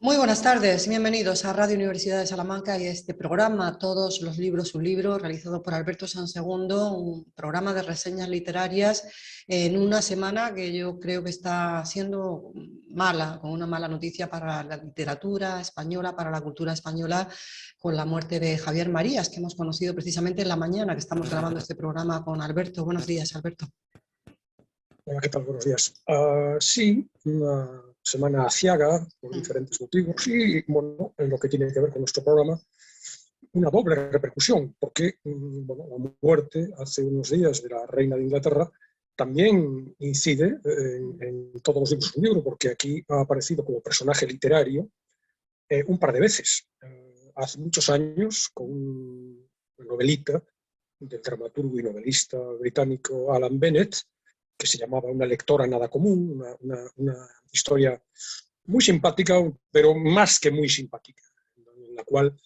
Muy buenas tardes y bienvenidos a Radio Universidad de Salamanca y este programa Todos los libros, un libro, realizado por Alberto Sansegundo, un programa de reseñas literarias en una semana que yo creo que está siendo mala, con una mala noticia para la literatura española, para la cultura española, con la muerte de Javier Marías, que hemos conocido precisamente en la mañana que estamos grabando este programa con Alberto. Buenos días, Alberto. Hola, ¿qué tal? Buenos días. Sí, una semana aciaga por diferentes motivos y, bueno, en lo que tiene que ver con nuestro programa, una doble repercusión, porque bueno, la muerte hace unos días de la reina de Inglaterra también incide en todos los libros del libro, porque aquí ha aparecido como personaje literario un par de veces. Hace muchos años, con un novelita del dramaturgo y novelista británico Alan Bennett, que se llamaba Una lectora nada común, una historia muy simpática, pero más que muy simpática, en la cual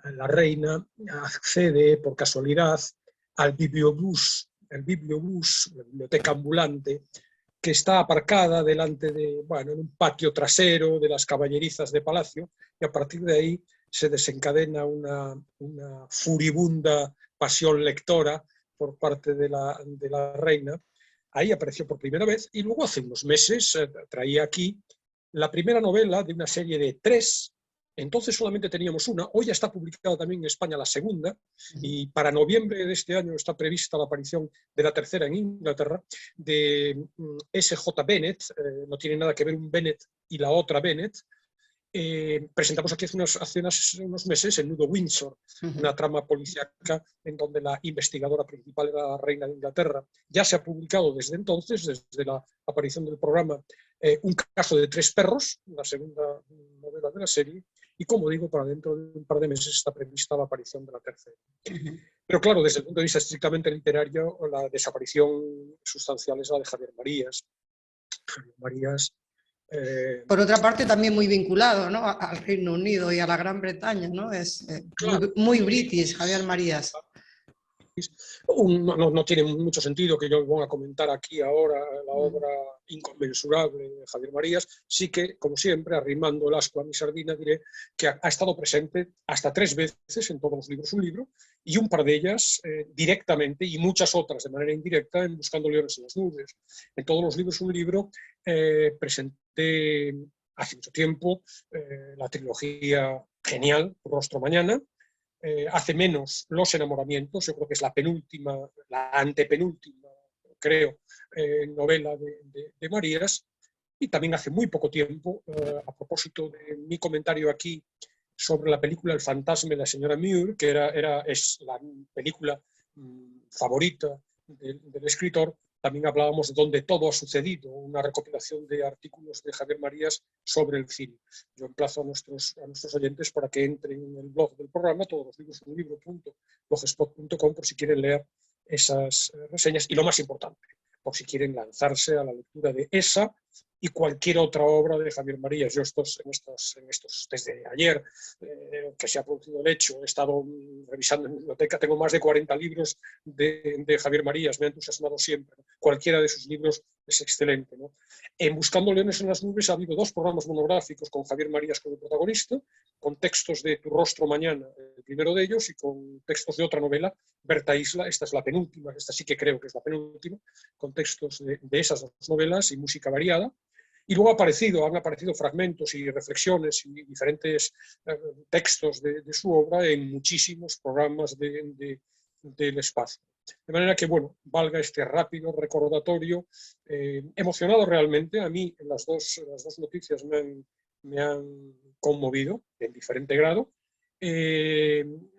la reina accede por casualidad al bibliobús, la biblioteca ambulante, que está aparcada delante de, bueno, en un patio trasero de las caballerizas de Palacio, y a partir de ahí se desencadena una furibunda pasión lectora por parte de la reina. Ahí apareció por primera vez y luego hace unos meses traía aquí la primera novela de una serie de 3. Entonces solamente teníamos una, hoy ya está publicada también en España la segunda, y para noviembre de este año está prevista la aparición de la tercera en Inglaterra, de S.J. Bennett, no tiene nada que ver un Bennett y la otra Bennett. Presentamos aquí hace unos meses El nudo Windsor, una trama policíaca en donde la investigadora principal era la reina de Inglaterra. Ya se ha publicado desde entonces, desde la aparición del programa, Un caso de 3 perros, la segunda novela de la serie, y como digo, para dentro de un par de meses está prevista la aparición de la tercera. Pero claro, desde el punto de vista estrictamente literario, la desaparición sustancial es la de Javier Marías. Javier Marías, por otra parte, también muy vinculado, ¿no?, al Reino Unido y a la Gran Bretaña, ¿no? Es claro, muy british, Javier Marías. No tiene mucho sentido que yo voy a comentar aquí ahora la obra inconmensurable de Javier Marías. Sí que, como siempre, arrimando el ascua a mi sardina, diré que ha estado presente hasta 3 veces en todos los libros un libro, y un par de ellas directamente y muchas otras de manera indirecta en Buscando leones en las nubes. En todos los libros un libro presenté hace mucho tiempo la trilogía genial Rostro Mañana. Hace menos Los enamoramientos, yo creo que es la penúltima, la antepenúltima, creo, novela de Marías, y también hace muy poco tiempo, a propósito de mi comentario aquí sobre la película El fantasma de la señora Muir, que es la película favorita del escritor, también hablábamos de Donde todo ha sucedido, una recopilación de artículos de Javier Marías sobre el cine. Yo emplazo a nuestros oyentes para que entren en el blog del programa, todos los libros, unlibro.blogspot.com, por si quieren leer esas reseñas, y lo más importante, por si quieren lanzarse a la lectura de esa y cualquier otra obra de Javier Marías. Yo desde ayer que se ha producido el hecho, he estado revisando en mi biblioteca, tengo más de 40 libros de Javier Marías, me ha entusiasmado siempre, ¿no? Cualquiera de sus libros es excelente, ¿no? En Buscando leones en las nubes ha habido 2 programas monográficos con Javier Marías como protagonista, con textos de Tu rostro mañana, el primero de ellos, y con textos de otra novela, Berta Isla, esta es la penúltima, esta sí que creo que es la penúltima, con textos de esas 2 novelas y música variada. Y luego han aparecido fragmentos y reflexiones y diferentes textos de su obra en muchísimos programas del espacio. De manera que, bueno, valga este rápido recordatorio, emocionado realmente. A mí las dos noticias me han conmovido en diferente grado.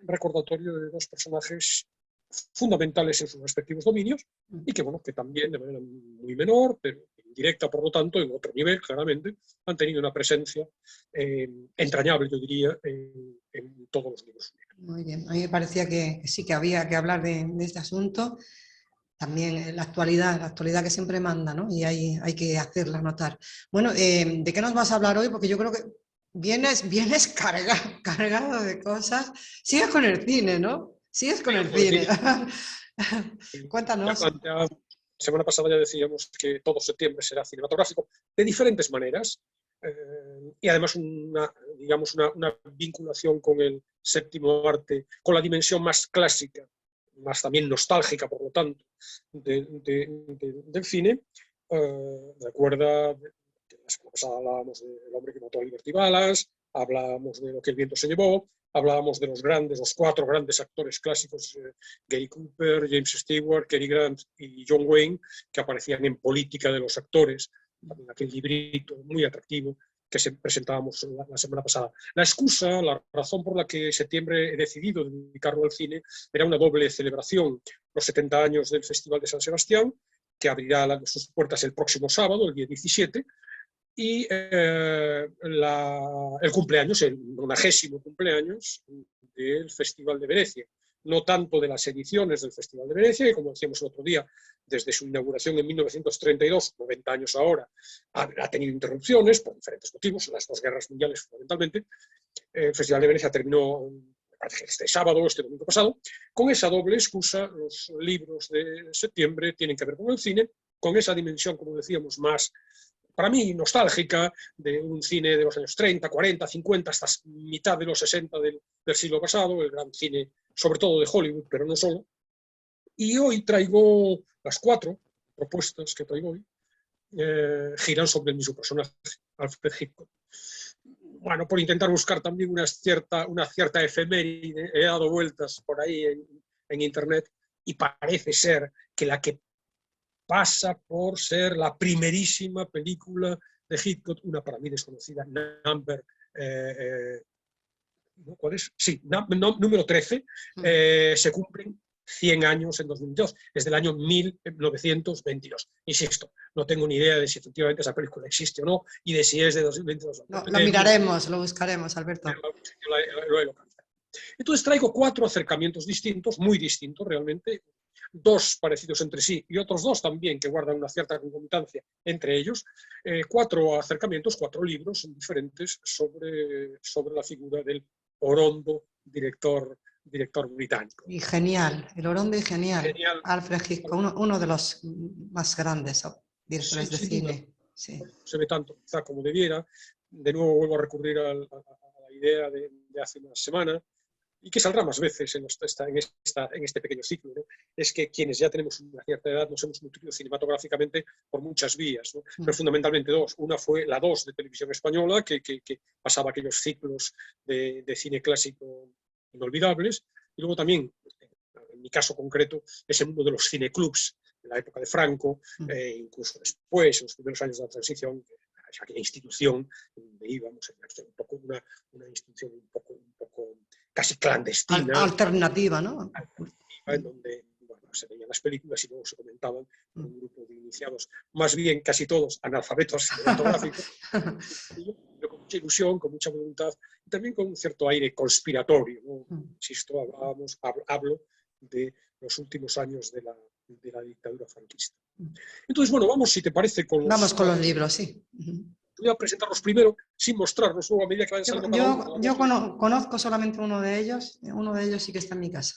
Recordatorio de 2 personajes fundamentales en sus respectivos dominios, y que, bueno, que también de manera muy menor, pero indirecta, por lo tanto, en otro nivel, claramente, han tenido una presencia entrañable, yo diría, en todos los libros. Muy bien, a mí me parecía que sí que había que hablar de este asunto. También la actualidad que siempre manda, ¿no? Y hay que hacerla notar. Bueno, ¿de qué nos vas a hablar hoy? Porque yo creo que vienes cargado de cosas. Sigues con el cine, ¿no? Sigues con el cine. Cuéntanos. La semana pasada ya decíamos que todo septiembre será cinematográfico, de diferentes maneras. y además digamos una vinculación con el séptimo arte, con la dimensión más clásica, más también nostálgica, por lo tanto, del cine. Recuerda, la semana pasada hablábamos del hombre que mató a Liberty Balance, hablábamos de Lo que el viento se llevó, hablábamos de los cuatro grandes actores clásicos, Gary Cooper, James Stewart, Cary Grant y John Wayne, que aparecían en Política de los actores, también aquel librito muy atractivo que presentábamos la semana pasada. La excusa, la razón por la que en septiembre he decidido dedicarlo al cine, era una doble celebración, los 70 años del Festival de San Sebastián, que abrirá sus puertas el próximo sábado, el día 17, y el cumpleaños, el 90º cumpleaños del Festival de Venecia. No tanto de las ediciones del Festival de Venecia, que como decíamos el otro día, desde su inauguración en 1932, 90 años ahora, ha tenido interrupciones por diferentes motivos, las dos guerras mundiales fundamentalmente. El Festival de Venecia terminó este sábado, este domingo pasado. Con esa doble excusa, los libros de septiembre tienen que ver con el cine, con esa dimensión, como decíamos, más, para mí, nostálgica, de un cine de los años 30, 40, 50, hasta mitad de los 60 del siglo pasado, el gran cine, sobre todo de Hollywood, pero no solo. Y hoy traigo las 4 propuestas que traigo hoy, giran sobre el mismo personaje, Alfred Hitchcock. Bueno, por intentar buscar también una cierta efeméride, he dado vueltas por ahí en internet y parece ser que la que pasa por ser la primerísima película de Hitchcock, una para mí desconocida, ¿cuál es? Sí, número 13, se cumplen 100 años en 2022, desde el año 1922. Insisto, no tengo ni idea de si efectivamente esa película existe o no, y de si es de 2022. Lo miraremos, lo buscaremos, Alberto. Lo he localizado. Entonces traigo 4 acercamientos distintos, muy distintos realmente, 2 parecidos entre sí y otros 2 también que guardan una cierta concomitancia entre ellos, 4 acercamientos, 4 libros diferentes sobre la figura del orondo director británico. Y genial, el orondo y genial. Alfred Hitchcock, uno de los más grandes directores de cine. Sí. Se ve tanto quizá como debiera. De nuevo vuelvo a recurrir a la idea de hace una semana, y que saldrá más veces en este pequeño ciclo, ¿no? Es que quienes ya tenemos una cierta edad nos hemos nutrido cinematográficamente por muchas vías, ¿no? Pero fundamentalmente 2. Una fue la 2 de Televisión Española, que pasaba aquellos ciclos de cine clásico inolvidables, y luego también, en mi caso concreto, ese mundo de los cineclubs de la época de Franco, incluso después, en los primeros años de la transición, aquella institución donde íbamos, un poco una institución un poco casi clandestina. Alternativa, ¿no? En donde se veían las películas y luego se comentaban con un grupo de iniciados, más bien casi todos analfabetos cinematográficos, con mucha ilusión, con mucha voluntad y también con un cierto aire conspiratorio, ¿no? Insisto, hablo de los últimos años de la dictadura franquista. Entonces, bueno, vamos, si te parece, Vamos con los libros, sí. Voy a presentarlos primero sin mostrarlos luego a medida que vayan saliendo cada uno. Yo conozco solamente uno de ellos sí que está en mi casa.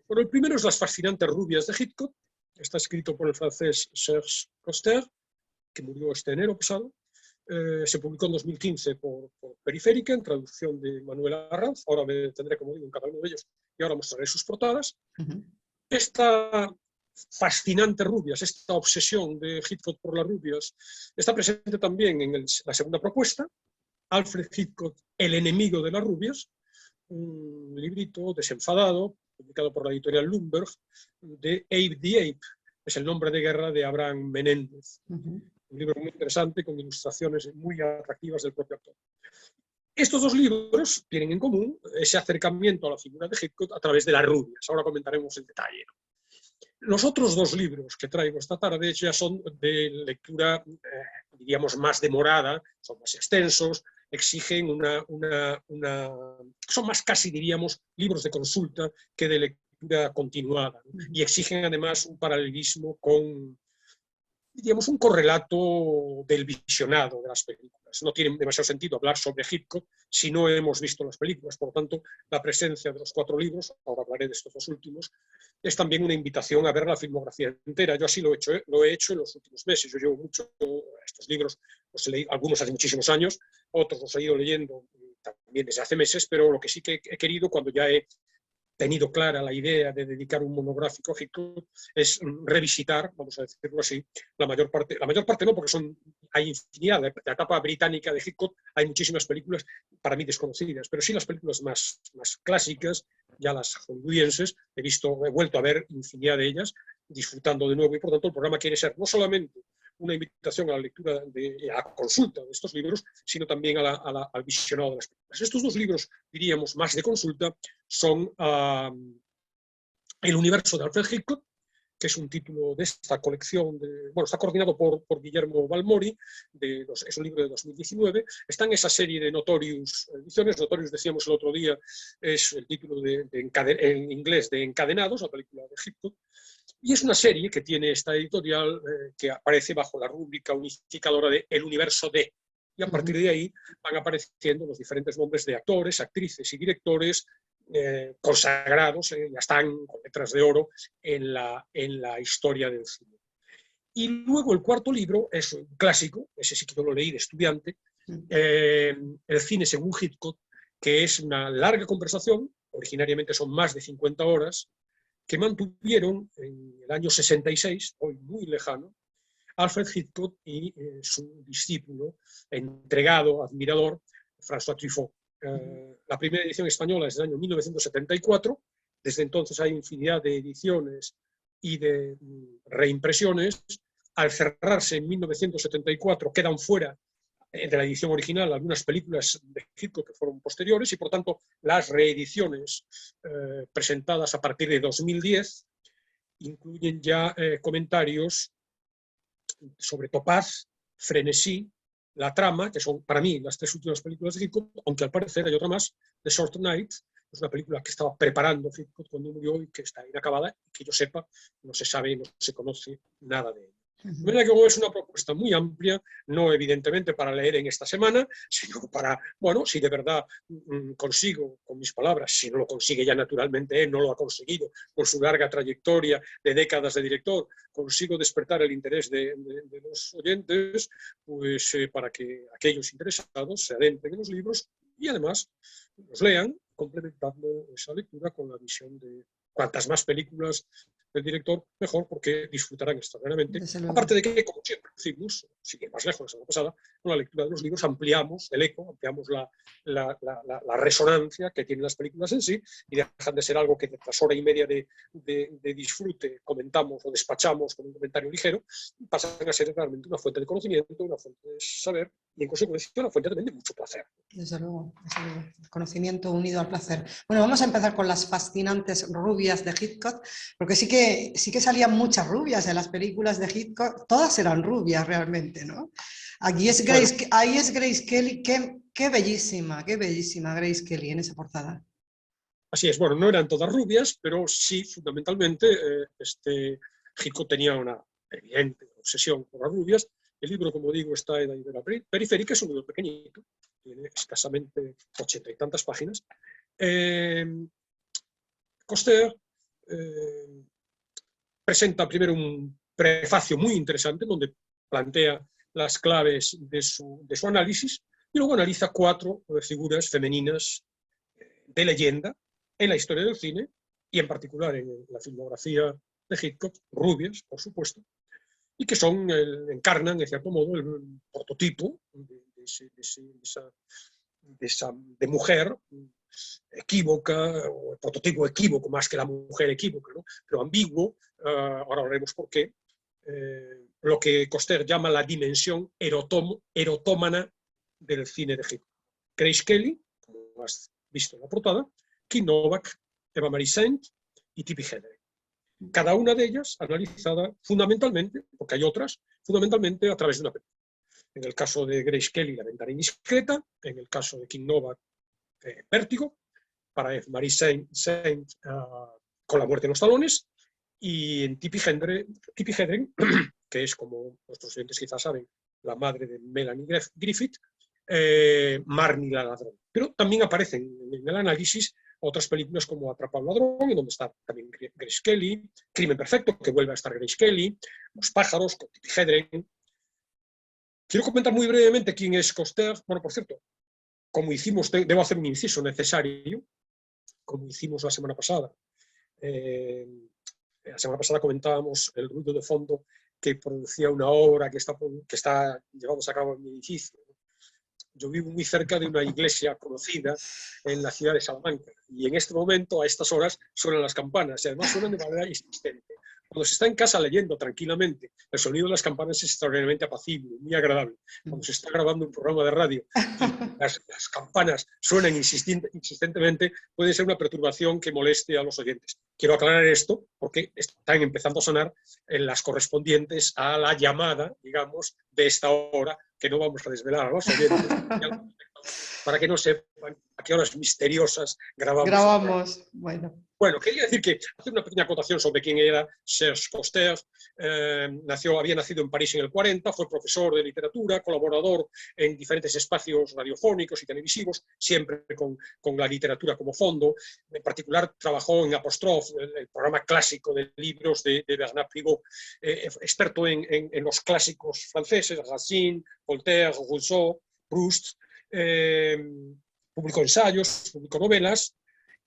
Bueno, el primero es Las fascinantes rubias de Hitchcock. Está escrito por el francés Serge Coster, que murió este enero pasado. Se publicó en 2015 por Periférica, en traducción de Manuel Arranz. Ahora me detendré, como digo, en cada uno de ellos y ahora mostraré sus portadas. Esta fascinante rubias, esta obsesión de Hitchcock por las rubias, está presente también en la segunda propuesta, Alfred Hitchcock, El enemigo de las rubias, un librito desenfadado, publicado por la editorial Lundberg, de Abe the Ape, es el nombre de guerra de Abraham Menéndez. Un libro muy interesante, con ilustraciones muy atractivas del propio autor. Estos 2 libros tienen en común ese acercamiento a la figura de Hitchcock a través de las rubias. Ahora comentaremos el detalle, ¿no? Los otros 2 libros que traigo esta tarde ya son de lectura, diríamos, más demorada, son más extensos, exigen son más casi, diríamos, libros de consulta que de lectura continuada, ¿no? Y exigen además un paralelismo con diríamos, un correlato del visionado de las películas. No tiene demasiado sentido hablar sobre Hitchcock si no hemos visto las películas. Por lo tanto, la presencia de los 4 libros, ahora hablaré de estos 2 últimos, es también una invitación a ver la filmografía entera. Yo así lo he hecho en los últimos meses. Yo llevo mucho estos libros, los he leído, algunos hace muchísimos años, otros los he ido leyendo también desde hace meses, pero lo que sí que he querido, cuando ya he tenido clara la idea de dedicar un monográfico a Hitchcock, es revisitar, vamos a decirlo así, la mayor parte no, porque hay infinidad, de la etapa británica de Hitchcock hay muchísimas películas para mí desconocidas, pero sí las películas más clásicas, ya las hollywoodienses, he vuelto a ver infinidad de ellas, disfrutando de nuevo, y por tanto el programa quiere ser no solamente una invitación a la lectura, a consulta de estos libros, sino también al visionado de las películas. Estos 2 libros, diríamos, más de consulta, son El universo de Alfred Hitchcock, que es un título de esta colección, está coordinado por Guillermo Balmori, es un libro de 2019, está en esa serie de Notorious ediciones. Notorious, decíamos el otro día, es el título en inglés de Encadenados, la película de Hitchcock, y es una serie que tiene esta editorial que aparece bajo la rúbrica unificadora de El universo de, y a partir de ahí van apareciendo los diferentes nombres de actores, actrices y directores consagrados, ya están con letras de oro en la historia del cine. Y luego el 4.º libro es un clásico, ese sí que yo lo leí de estudiante, El cine según Hitchcock, que es una larga conversación, originariamente son más de 50 horas, que mantuvieron en el año 66, hoy muy lejano, Alfred Hitchcock y su discípulo, entregado, admirador, François Truffaut. La primera edición española es del año 1974, desde entonces hay infinidad de ediciones y de reimpresiones. Al cerrarse en 1974 quedan fuera de la edición original algunas películas de Hitchcock que fueron posteriores, y por tanto las reediciones presentadas a partir de 2010 incluyen ya comentarios sobre Topaz, Frenesí, La Trama, que son para mí las 3 últimas películas de Hitchcock, aunque al parecer hay otra más, The Short Night, es una película que estaba preparando Hitchcock cuando murió y que está inacabada, y que yo sepa, no se sabe, no se conoce nada de ella. De manera que es una propuesta muy amplia, no evidentemente para leer en esta semana, sino para, si de verdad consigo, con mis palabras, si no lo consigue ya naturalmente, él no lo ha conseguido, con su larga trayectoria de décadas de director, consigo despertar el interés de los oyentes, pues para que aquellos interesados se adentren en los libros y además los lean, complementando esa lectura con la visión de cuantas más películas del director, mejor, porque disfrutarán extraordinariamente. Aparte de que, como siempre decimos, sigue más lejos la semana pasada, con la lectura de los libros ampliamos el eco, ampliamos la resonancia que tienen las películas en sí, y dejan de ser algo que tras hora y media de disfrute comentamos o despachamos con un comentario ligero, pasan a ser realmente una fuente de conocimiento, una fuente de saber, y en consecuencia una fuente también de mucho placer. Desde luego, el conocimiento unido al placer. Bueno, vamos a empezar con las fascinantes rubias de Hitchcock, porque sí que salían muchas rubias en las películas de Hitchcock, todas eran rubias realmente, ¿no? Ahí es Grace Kelly, qué bellísima Grace Kelly en esa portada. Así es, no eran todas rubias, pero sí, fundamentalmente, Hitchcock tenía una evidente obsesión por las rubias. El libro, como digo, está en la Ibera Periférica, es un libro pequeñito, tiene escasamente 80 y tantas páginas. Coster presenta primero un prefacio muy interesante donde plantea las claves de su análisis, y luego analiza 4 figuras femeninas de leyenda en la historia del cine, y en particular en la filmografía de Hitchcock, rubias, por supuesto, y que encarnan, en cierto modo, el prototipo de mujer equívoca, o el prototipo equívoco más que la mujer equívoca, ¿no? Pero ambiguo, ahora hablaremos por qué, lo que Coster llama la dimensión erotómana del cine de Hitchcock. Grace Kelly, como has visto en la portada, Kim Novak, Eva Marie Saint y Tippi Hedren. Cada una de ellas analizada fundamentalmente, porque hay otras, fundamentalmente a través de una película. En el caso de Grace Kelly, La ventana indiscreta; en el caso de Kim Novak, Vértigo; para Eva Marie Saint, Con la muerte en los talones; y en Tippi Hedren, que es, como nuestros oyentes quizás saben, la madre de Melanie Griffith, Marnie la ladrón. Pero también aparecen en el análisis otras películas como Atrapa al ladrón, en donde está también Grace Kelly, Crimen perfecto, que vuelve a estar Grace Kelly, Los pájaros, con Tippi Hedren. Quiero comentar muy brevemente quién es Cousteau. Bueno, por cierto, como hicimos, debo hacer un inciso necesario, como hicimos la semana pasada. La semana pasada comentábamos el ruido de fondo que producía una obra que está llevándose a cabo en mi edificio. Yo vivo muy cerca de una iglesia conocida en la ciudad de Salamanca y en este momento, a estas horas, suenan las campanas y además suenan de manera insistente. Cuando se está en casa leyendo tranquilamente, el sonido de las campanas es extraordinariamente apacible, muy agradable. Cuando se está grabando un programa de radio y las campanas suenan insistentemente, puede ser una perturbación que moleste a los oyentes. Quiero aclarar esto porque están empezando a sonar en las correspondientes a la llamada, digamos, de esta hora, que no vamos a desvelar a los oyentes, para que no sepan a qué horas misteriosas grabamos. Bueno, quería decir que hacer una pequeña acotación sobre quién era Serge Cousteau. Había nacido en París en el 40, fue profesor de literatura, colaborador en diferentes espacios radiofónicos y televisivos, siempre con la literatura como fondo. En particular, trabajó en Apostrophe, el programa clásico de libros de Bernard Pivot, experto en los clásicos franceses, Racine, Voltaire, Rousseau, Proust. Publicó ensayos, publicó novelas,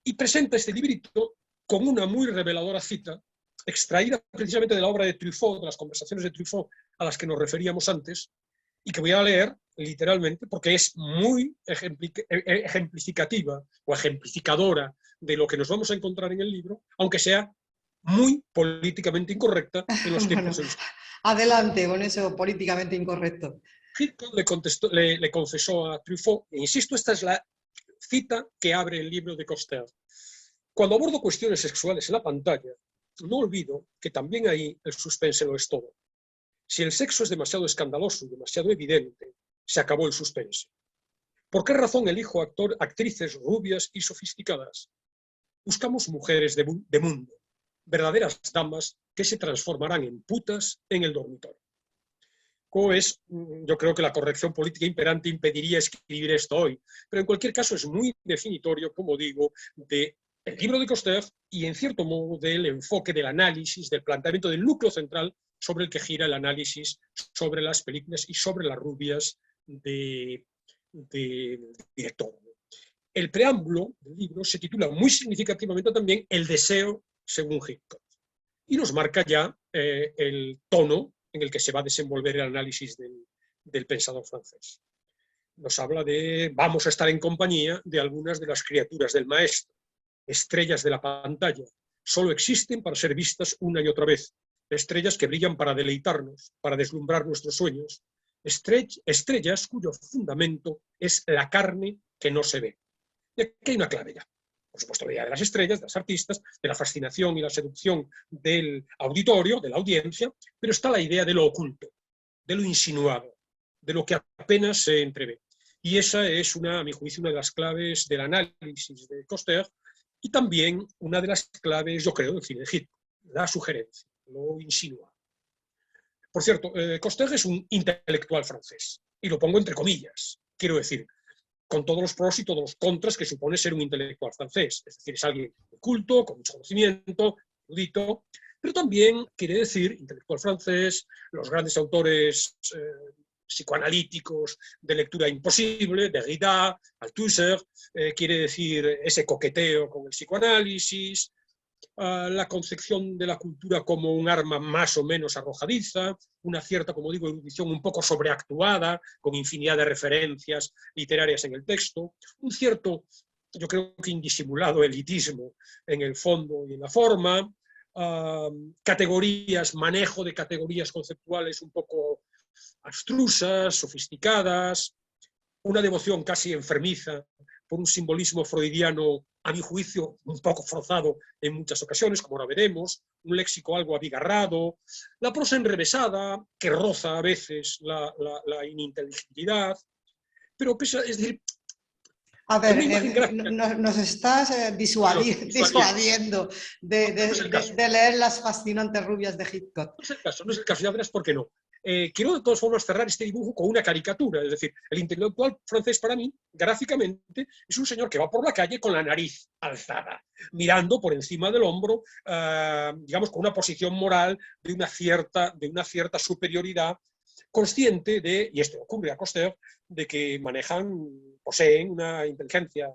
y presenta este librito con una muy reveladora cita, extraída precisamente de la obra de Truffaut, de las conversaciones de Truffaut a las que nos referíamos antes, y que voy a leer literalmente porque es muy ejemplificativa o ejemplificadora de lo que nos vamos a encontrar en el libro, aunque sea muy políticamente incorrecta en los tiempos. Bueno, adelante con eso políticamente incorrecto. Hitchcock le confesó a Truffaut, e insisto, esta es la cita que abre el libro de Cousteau. Cuando abordo cuestiones sexuales en la pantalla, no olvido que también ahí el suspense lo es todo. Si el sexo es demasiado escandaloso y demasiado evidente, se acabó el suspense. ¿Por qué razón elijo actrices rubias y sofisticadas? Buscamos mujeres de mundo, verdaderas damas que se transformarán en putas en el dormitorio. Yo creo que la corrección política imperante impediría escribir esto hoy, pero en cualquier caso es muy definitorio, como digo, del libro de Cousteau y en cierto modo del enfoque del análisis, del planteamiento del núcleo central sobre el que gira el análisis sobre las películas y sobre las rubias del director. El preámbulo del libro se titula muy significativamente también El deseo según Hitchcock y nos marca ya el tono en el que se va a desenvolver el análisis del pensador francés. Nos habla de vamos a estar en compañía de algunas de las criaturas del maestro, estrellas de la pantalla, solo existen para ser vistas una y otra vez, estrellas que brillan para deleitarnos, para deslumbrar nuestros sueños, estrellas cuyo fundamento es la carne que no se ve. Y aquí hay una clave ya. Por supuesto, la idea de las estrellas, de las artistas, de la fascinación y la seducción del auditorio, de la audiencia, pero está la idea de lo oculto, de lo insinuado, de lo que apenas se entrevé. Y esa es, a mi juicio, una de las claves del análisis de Cousteau y también una de las claves, yo creo, del cine de Hitchcock, la sugerencia, lo insinuado. Por cierto, Cousteau es un intelectual francés, y lo pongo entre comillas, quiero decir, con todos los pros y todos los contras que supone ser un intelectual francés. Es decir, es alguien culto, con mucho conocimiento, erudito, pero también quiere decir intelectual francés, los grandes autores psicoanalíticos de lectura imposible, Derrida, Althusser, quiere decir ese coqueteo con el psicoanálisis, la concepción de la cultura como un arma más o menos arrojadiza, una cierta, como digo, erudición un poco sobreactuada, con infinidad de referencias literarias en el texto, un cierto, yo creo que indisimulado elitismo en el fondo y en la forma, manejo de categorías conceptuales un poco abstrusas, sofisticadas, una devoción casi enfermiza por un simbolismo freudiano, a mi juicio, un poco forzado en muchas ocasiones, como ahora veremos, un léxico algo abigarrado, la prosa enrevesada, que roza a veces la ininteligibilidad, pero es decir, A ver, Una imagen gráfica. nos estás disuadiendo de leer Las fascinantes rubias de Hitchcock. No es el caso, no es el caso, ya verás por qué no. Quiero de todas formas cerrar este dibujo con una caricatura, es decir, el intelectual francés para mí, gráficamente, es un señor que va por la calle con la nariz alzada, mirando por encima del hombro, digamos, con una posición moral de una cierta superioridad, consciente de, y esto ocurre a Cousteau, de que poseen una inteligencia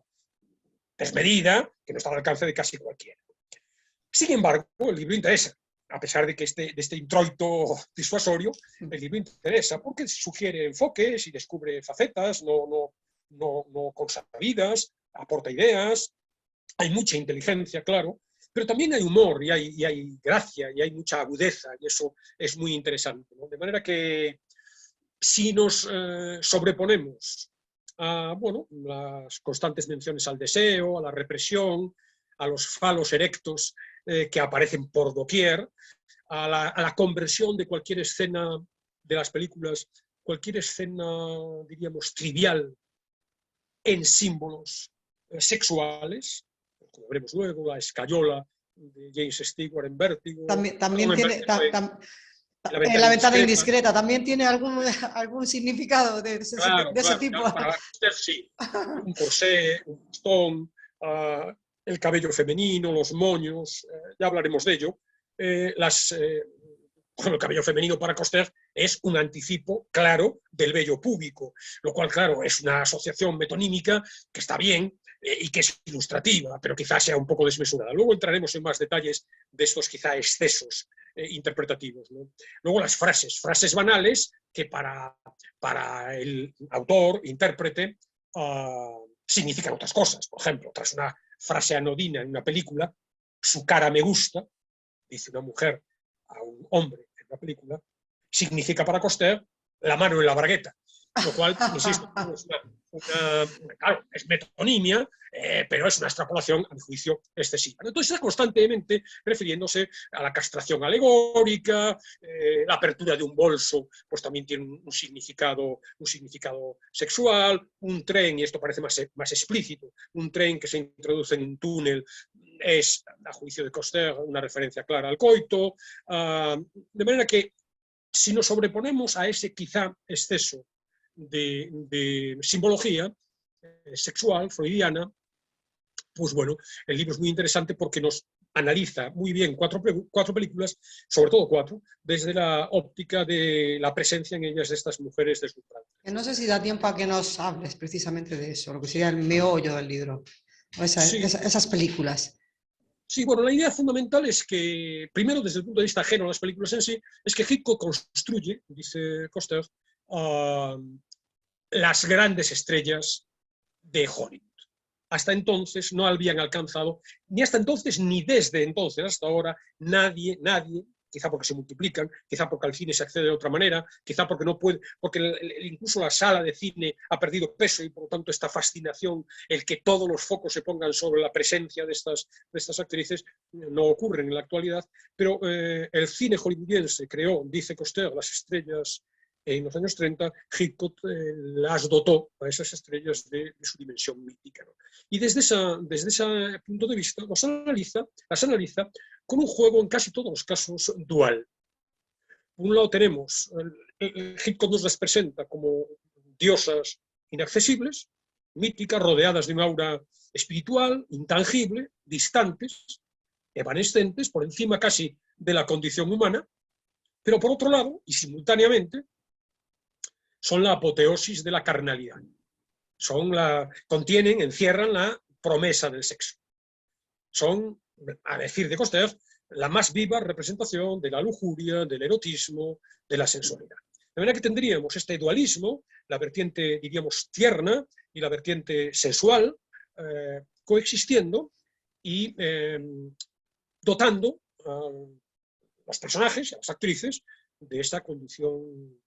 desmedida que no está al alcance de casi cualquiera. Sin embargo, el libro interesa, a pesar de que de este introito disuasorio, el libro interesa porque sugiere enfoques y descubre facetas no consabidas, aporta ideas, hay mucha inteligencia, claro, pero también hay humor y hay gracia y hay mucha agudeza, y eso es muy interesante, ¿no? De manera que si nos sobreponemos a las constantes menciones al deseo, a la represión, a los falos erectos que aparecen por doquier, a la conversión de cualquier escena de las películas, cualquier escena, diríamos, trivial, en símbolos sexuales, como veremos luego, la escayola de James Stewart en Vértigo. También tiene... La ventana indiscreta también tiene algún significado de ese tipo. Para usted sí. Un corsé, un bastón, el cabello femenino, los moños, ya hablaremos de ello. El cabello femenino para Cousteau es un anticipo claro del vello púbico, lo cual, claro, es una asociación metonímica que está bien y que es ilustrativa, pero quizás sea un poco desmesurada. Luego entraremos en más detalles de estos quizá excesos interpretativos, ¿no? Luego las frases banales que para el autor, intérprete, significan otras cosas. Por ejemplo, tras una frase anodina en una película, su cara me gusta, dice una mujer a un hombre en una película, significa para Cousteau la mano en la bragueta. Lo cual, insisto, claro, es metonimia, pero es una extrapolación, a mi juicio, excesiva. Entonces está constantemente refiriéndose a la castración alegórica, la apertura de un bolso, pues también tiene un significado sexual, un tren, y esto parece más explícito, un tren que se introduce en un túnel es, a juicio de Cousteau, una referencia clara al coito, de manera que si nos sobreponemos a ese quizá exceso de simbología sexual, freudiana, pues bueno, el libro es muy interesante porque nos analiza muy bien cuatro películas, sobre todo cuatro, desde la óptica de la presencia en ellas de estas mujeres deslumbradas. No sé si da tiempo a que nos hables precisamente de eso, lo que sería el meollo del libro, esas películas. Sí, bueno, la idea fundamental es que, primero, desde el punto de vista ajeno a las películas en sí, es que Hitchcock construye, dice Cousteau, las grandes estrellas de Hollywood. Hasta entonces no habían alcanzado, ni hasta entonces ni desde entonces hasta ahora, nadie, quizá porque se multiplican, quizá porque al cine se accede de otra manera, quizá porque no puede, porque incluso la sala de cine ha perdido peso y por lo tanto esta fascinación, el que todos los focos se pongan sobre la presencia de estas actrices, no ocurre en la actualidad, pero el cine hollywoodiense creó, dice Cousteau, las estrellas en los años 30, Hitchcock las dotó a esas estrellas de su dimensión mítica, ¿no? Y desde ese punto de vista las analiza con un juego en casi todos los casos dual. Por un lado tenemos, Hitchcock nos las presenta como diosas inaccesibles, míticas, rodeadas de un aura espiritual, intangible, distantes, evanescentes, por encima casi de la condición humana, pero por otro lado, y simultáneamente, son la apoteosis de la carnalidad. Encierran la promesa del sexo. Son, a decir de Cousteau, la más viva representación de la lujuria, del erotismo, de la sensualidad. De manera que tendríamos este dualismo, la vertiente, diríamos, tierna y la vertiente sensual, coexistiendo y dotando a los personajes, a las actrices, de esta condición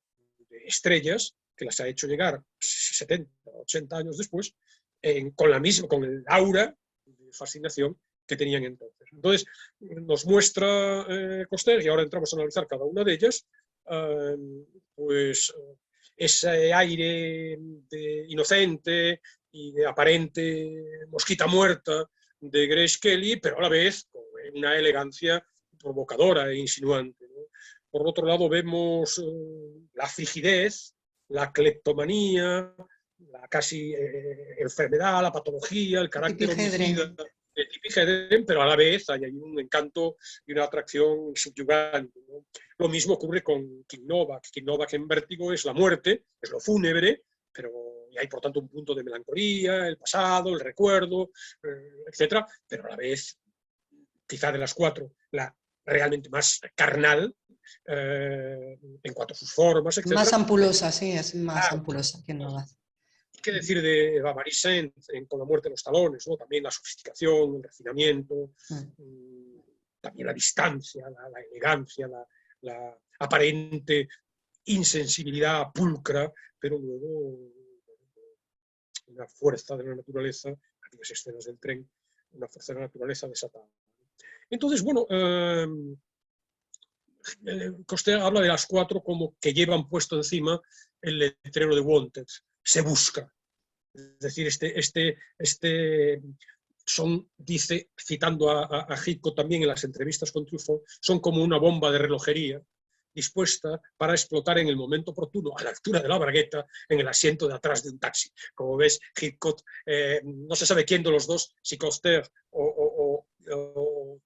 de estrellas que las ha hecho llegar 70, 80 años después, con el aura de fascinación que tenían entonces. Entonces, nos muestra Cousteau, y ahora entramos a analizar cada una de ellas, pues ese aire inocente y de aparente mosquita muerta de Grace Kelly, pero a la vez con una elegancia provocadora e insinuante, ¿no? Por otro lado vemos la frigidez, la cleptomanía, la casi enfermedad, la patología, el carácter homicida de Tippi Hedren, pero a la vez hay un encanto y una atracción subyugante, ¿no? Lo mismo ocurre con King Novak. King Novak en Vértigo es la muerte, es lo fúnebre, pero hay por tanto un punto de melancolía, el pasado, el recuerdo, etcétera, pero a la vez, quizá de las cuatro, la realmente más carnal, en cuanto a sus formas, etc. Más ampulosa, sí, es más ampulosa que no hace. ¿Qué decir de Marie Saint Con la muerte en los talones? ¿No? También la sofisticación, el refinamiento, también la distancia, la elegancia, la aparente insensibilidad pulcra, pero luego una fuerza de la naturaleza, aquellas escenas del tren, una fuerza de la naturaleza desatada. Entonces, bueno, Cousteau habla de las cuatro como que llevan puesto encima el letrero de Wanted, se busca. Es decir, son, dice, citando a Hitchcock también en las entrevistas con Truffaut, son como una bomba de relojería dispuesta para explotar en el momento oportuno, a la altura de la bragueta, en el asiento de atrás de un taxi. Como ves, Hitchcock, no se sabe quién de los dos, si Cousteau o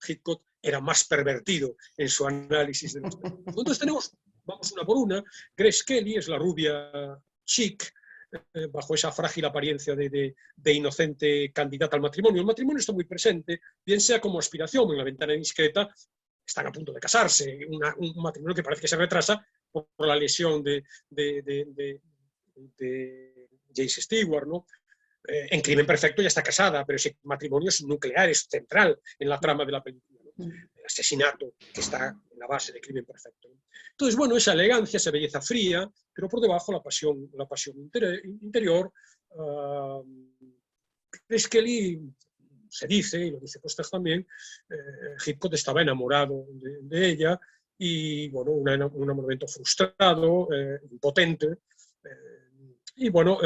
Hitchcock, era más pervertido en su análisis de los temas. Entonces tenemos, vamos una por una, Grace Kelly es la rubia chic, bajo esa frágil apariencia de inocente candidata al matrimonio. El matrimonio está muy presente, bien sea como aspiración en La ventana indiscreta, están a punto de casarse, un matrimonio que parece que se retrasa por la lesión de Jace Stewart, ¿no? En Crimen Perfecto ya está casada, pero ese matrimonio es nuclear, es central en la trama de la película, ¿no? El asesinato que está en la base de Crimen Perfecto, ¿no? Entonces, bueno, esa elegancia, esa belleza fría, pero por debajo la pasión interior. Grace Kelly, se dice, y lo dice Cousteau también, Hitchcock estaba enamorado de ella, y bueno, un enamoramiento frustrado, impotente, y bueno,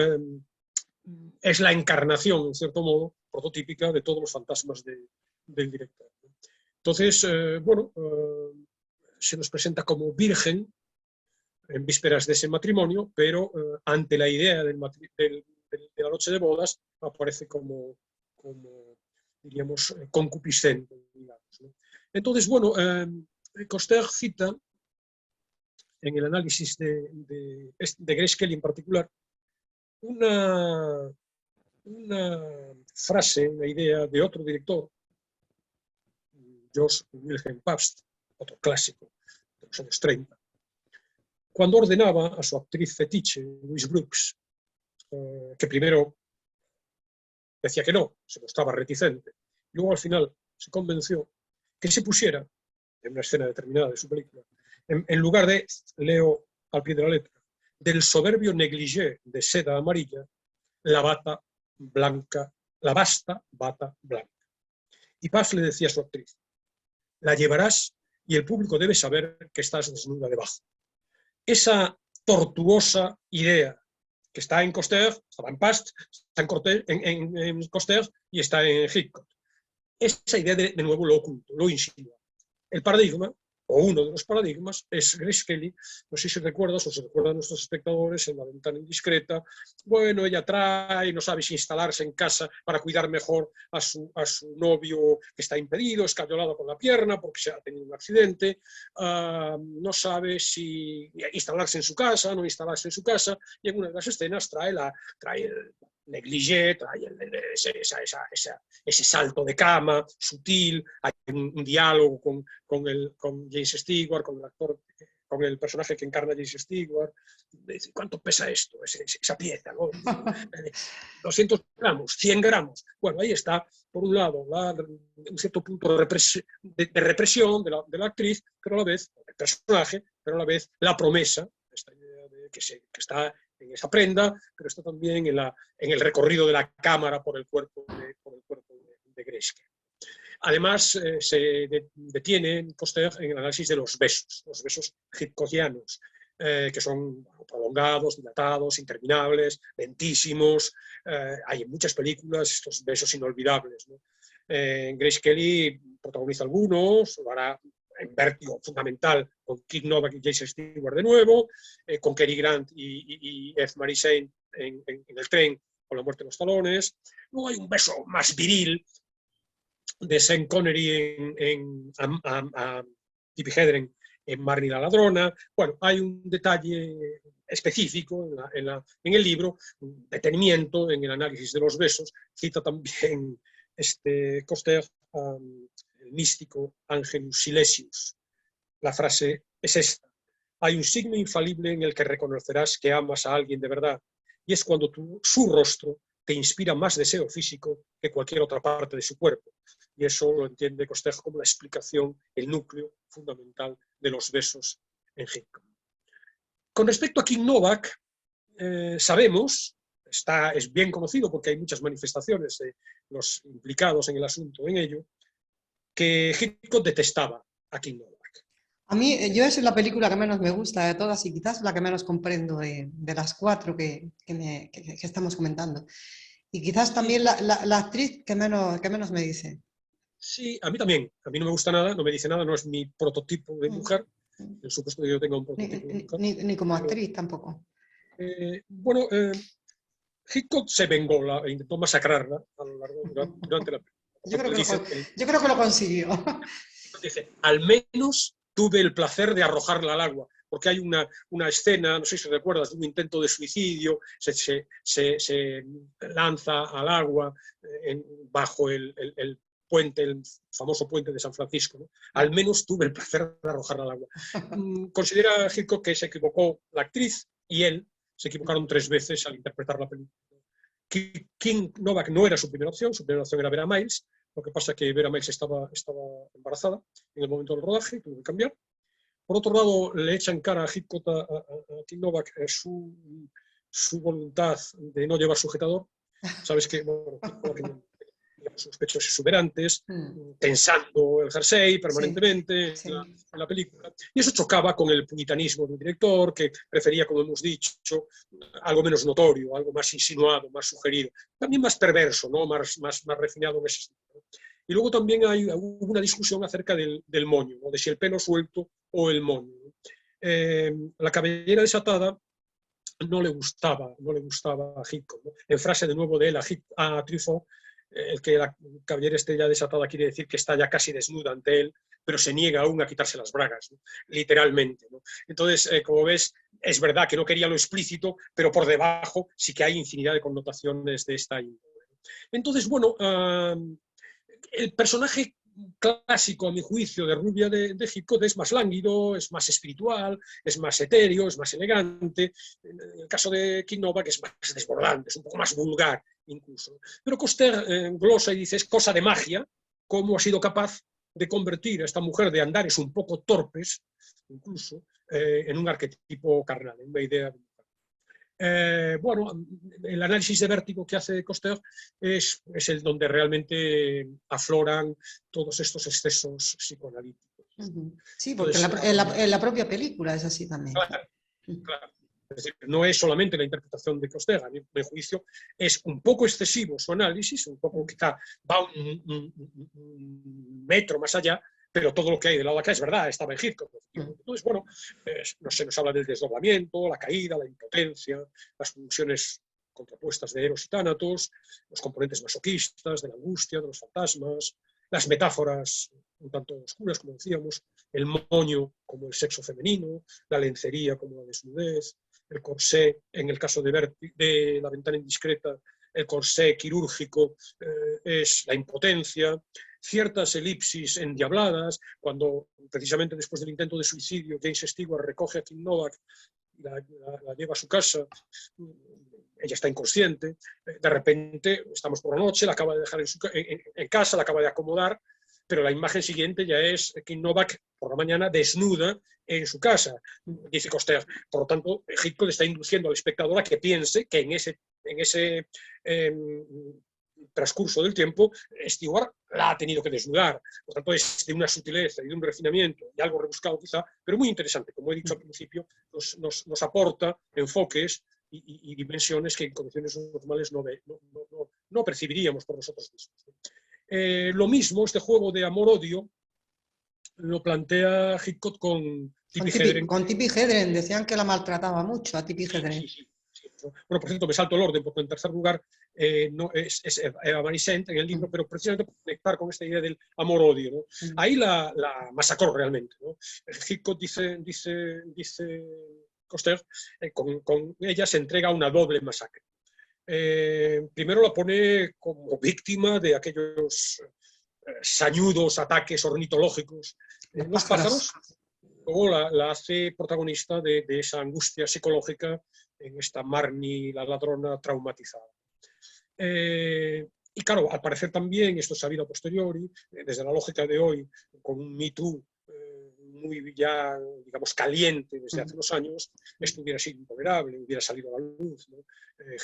es la encarnación, en cierto modo, prototípica de todos los fantasmas del director. Entonces, bueno, se nos presenta como virgen en vísperas de ese matrimonio, pero ante la idea de la noche de bodas aparece como diríamos, concupiscente, digamos, ¿no? Entonces, bueno, Cousteau cita en el análisis de Grace Kelly en particular una frase, una idea de otro director, George Wilhelm Pabst, otro clásico de los años 30, cuando ordenaba a su actriz fetiche, Louise Brooks, que primero decía que no, se mostraba reticente, y luego al final se convenció que se pusiera, en una escena determinada de su película, en lugar de, leo al pie de la letra, del soberbio negligé de seda amarilla, la bata blanca, la vasta bata blanca. Y Paz le decía a su actriz, la llevarás y el público debe saber que estás desnuda debajo. Esa tortuosa idea que está en Cousteau, estaba en Past, está en Cousteau y está en Hitchcock. Esa idea de nuevo lo oculto, lo insinúa. El paradigma, o uno de los paradigmas, es Grace Kelly. No sé si recuerdas o se recuerdan a nuestros espectadores en La ventana indiscreta. Bueno, ella no sabe si instalarse en casa para cuidar mejor a su novio que está impedido, escayolado con la pierna porque se ha tenido un accidente, no sabe si instalarse en su casa, no instalarse en su casa, y en una de las escenas trae el negligé, trae ese salto de cama sutil, hay un diálogo con Jace Stewart, con el actor, con el personaje que encarna Jace Stewart. Dice, ¿cuánto pesa esto? Esa pieza, ¿no? 200 gramos, 100 gramos. Bueno, ahí está, por un lado, un cierto punto de represión de la actriz, pero a la vez, el personaje, pero a la vez la promesa, esta idea de que está en esa prenda, pero está también en el recorrido de la cámara por el cuerpo de Grace. Además, se detiene Cousteau en el análisis de los besos hitchcockianos. que son prolongados, dilatados, interminables, lentísimos. Hay en muchas películas estos besos inolvidables, ¿no? Grace Kelly protagoniza algunos, lo hará en Vértigo, fundamental, con Keith Novak y Jason Stewart de nuevo, con Cary Grant y F. Mary Shane en el tren, con la muerte de los talones. Luego hay un beso más viril de Sean Connery a Tippi Hedren en Marnie la ladrona. Bueno, hay un detalle específico en el libro, un detenimiento en el análisis de los besos. Cita también Coster el místico Angelus Silesius. La frase es esta: hay un signo infalible en el que reconocerás que amas a alguien de verdad, y es cuando su rostro te inspira más deseo físico que cualquier otra parte de su cuerpo. Y eso lo entiende Coster como la explicación, el núcleo fundamental de los besos en Hitchcock. Con respecto a King Novak, sabemos, es bien conocido porque hay muchas manifestaciones de los implicados en el asunto en ello, que Hitchcock detestaba a King Novak. A mí, yo es la película que menos me gusta de todas y quizás la que menos comprendo de las cuatro que estamos comentando. Y quizás también Sí, la actriz que menos me dice. sí, a mí también. A mí no me gusta nada, no me dice nada, no es mi prototipo de mujer. Por supuesto que yo tenga un prototipo de mujer. Ni como Pero, actriz tampoco. bueno, Hitchcock se vengó, intentó masacrarla a lo largo durante la película. Yo creo que lo consiguió. Dice, al menos tuve el placer de arrojarla al agua, porque hay una escena, no sé si recuerdas, de un intento de suicidio, se lanza al agua bajo el puente, el famoso puente de San Francisco, ¿no? Al menos tuve el placer de arrojarla al agua. Considera Hitchcock que se equivocó la actriz y él se equivocaron 3 veces al interpretar la película. King Novak no era su primera opción era Vera Miles. Lo que pasa es que Vera Miles estaba embarazada en el momento del rodaje, tuvo que cambiar. Por otro lado, le echa en cara a Hitchcock, a King Novak, su voluntad de no llevar sujetador. Sabes que, bueno, sus pechos exuberantes, tensando el jersey permanentemente sí. en la película. Y eso chocaba con el puritanismo del director, que prefería, como hemos dicho, algo menos notorio, algo más insinuado, más sugerido, también más perverso, ¿no? más refinado en ese sentido. Y luego también hubo una discusión acerca del moño, ¿no? De si el pelo suelto o el moño. La cabellera desatada no le gustaba a Hitchcock, ¿no? En frase de nuevo de él a Truffaut, el que la cabellera esté ya desatada quiere decir que está ya casi desnuda ante él, pero se niega aún a quitarse las bragas, ¿no? Literalmente, ¿no? Entonces, como ves, es verdad que no quería lo explícito, pero por debajo sí que hay infinidad de connotaciones de esta índole. Entonces, bueno, el personaje clásico, a mi juicio, de Rubia de Hitchcock es más lánguido, es más espiritual, es más etéreo, es más elegante. En el caso de King Novak es más desbordante, es un poco más vulgar incluso. Pero Coster glosa y dice, es cosa de magia cómo ha sido capaz de convertir a esta mujer de andares un poco torpes, incluso, en un arquetipo carnal, en una idea de bueno, el análisis de Vértigo que hace Coster es el donde realmente afloran todos estos excesos psicoanalíticos. Sí, porque entonces, en la propia película es así también. Claro, claro. Es decir, no es solamente la interpretación de Coster, a mi juicio es un poco excesivo su análisis, un poco quizá va un metro más allá, pero todo lo que hay de lado de acá es verdad, estaba en Hitchcock. Entonces, bueno, se nos habla del desdoblamiento, la caída, la impotencia, las pulsiones contrapuestas de Eros y Tánatos, los componentes masoquistas, de la angustia, de los fantasmas, las metáforas un tanto oscuras, como decíamos, el moño como el sexo femenino, la lencería como la desnudez, el corsé, en el caso de La ventana indiscreta, el corsé quirúrgico es la impotencia, ciertas elipsis endiabladas, cuando precisamente después del intento de suicidio James Stewart recoge a King Novak y la lleva a su casa, ella está inconsciente, de repente estamos por la noche, la acaba de dejar en casa, la acaba de acomodar, pero la imagen siguiente ya es King Novak por la mañana desnuda en su casa, dice Coster. Por lo tanto, Hitchcock está induciendo al espectador a que piense que en ese transcurso del tiempo Stewart la ha tenido que desnudar. Por tanto, es de una sutileza y de un refinamiento y algo rebuscado quizá, pero muy interesante. Como he dicho al principio, nos aporta enfoques y dimensiones que en condiciones normales no percibiríamos por nosotros mismos. Lo mismo, este juego de amor-odio lo plantea Hitchcock con Tippi Hedren. Con Tippi Hedren, decían que la maltrataba mucho a Tippi Hedren. Sí. Bueno, por cierto, me salto el orden, porque en tercer lugar no, es Eva Marisent en el libro, pero precisamente por conectar con esta idea del amor-odio, ¿no? Ahí la masacró realmente, ¿no? Hitchcock dice Coster, con ella se entrega una doble masacre. Primero la pone como víctima de aquellos sañudos ataques ornitológicos de los pájaros. Luego la hace protagonista de esa angustia psicológica en esta Marnie, la ladrona traumatizada. Y claro, al parecer también, esto es sabido a posteriori, desde la lógica de hoy, con un Me Too muy ya, digamos, caliente desde hace unos años, esto hubiera sido intolerable, hubiera salido a la luz, ¿no?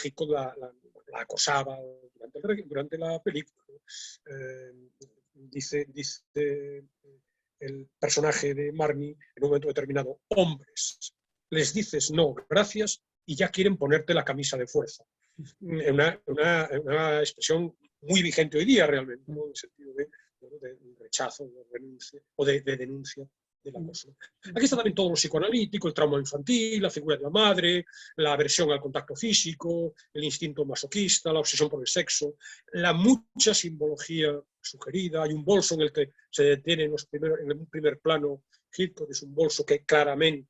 Hitchcock la acosaba durante la película, ¿no? Dice el personaje de Marnie en un momento determinado: hombres, les dices no, gracias, y ya quieren ponerte la camisa de fuerza. Una expresión muy vigente hoy día realmente, ¿no? En el sentido de rechazo, de renuncia o de denuncia del acoso. Aquí está también todo lo psicoanalítico, el trauma infantil, la figura de la madre, la aversión al contacto físico, el instinto masoquista, la obsesión por el sexo, la mucha simbología sugerida. Hay un bolso en el que se detiene en un primer plano Hitchcock, es un bolso que claramente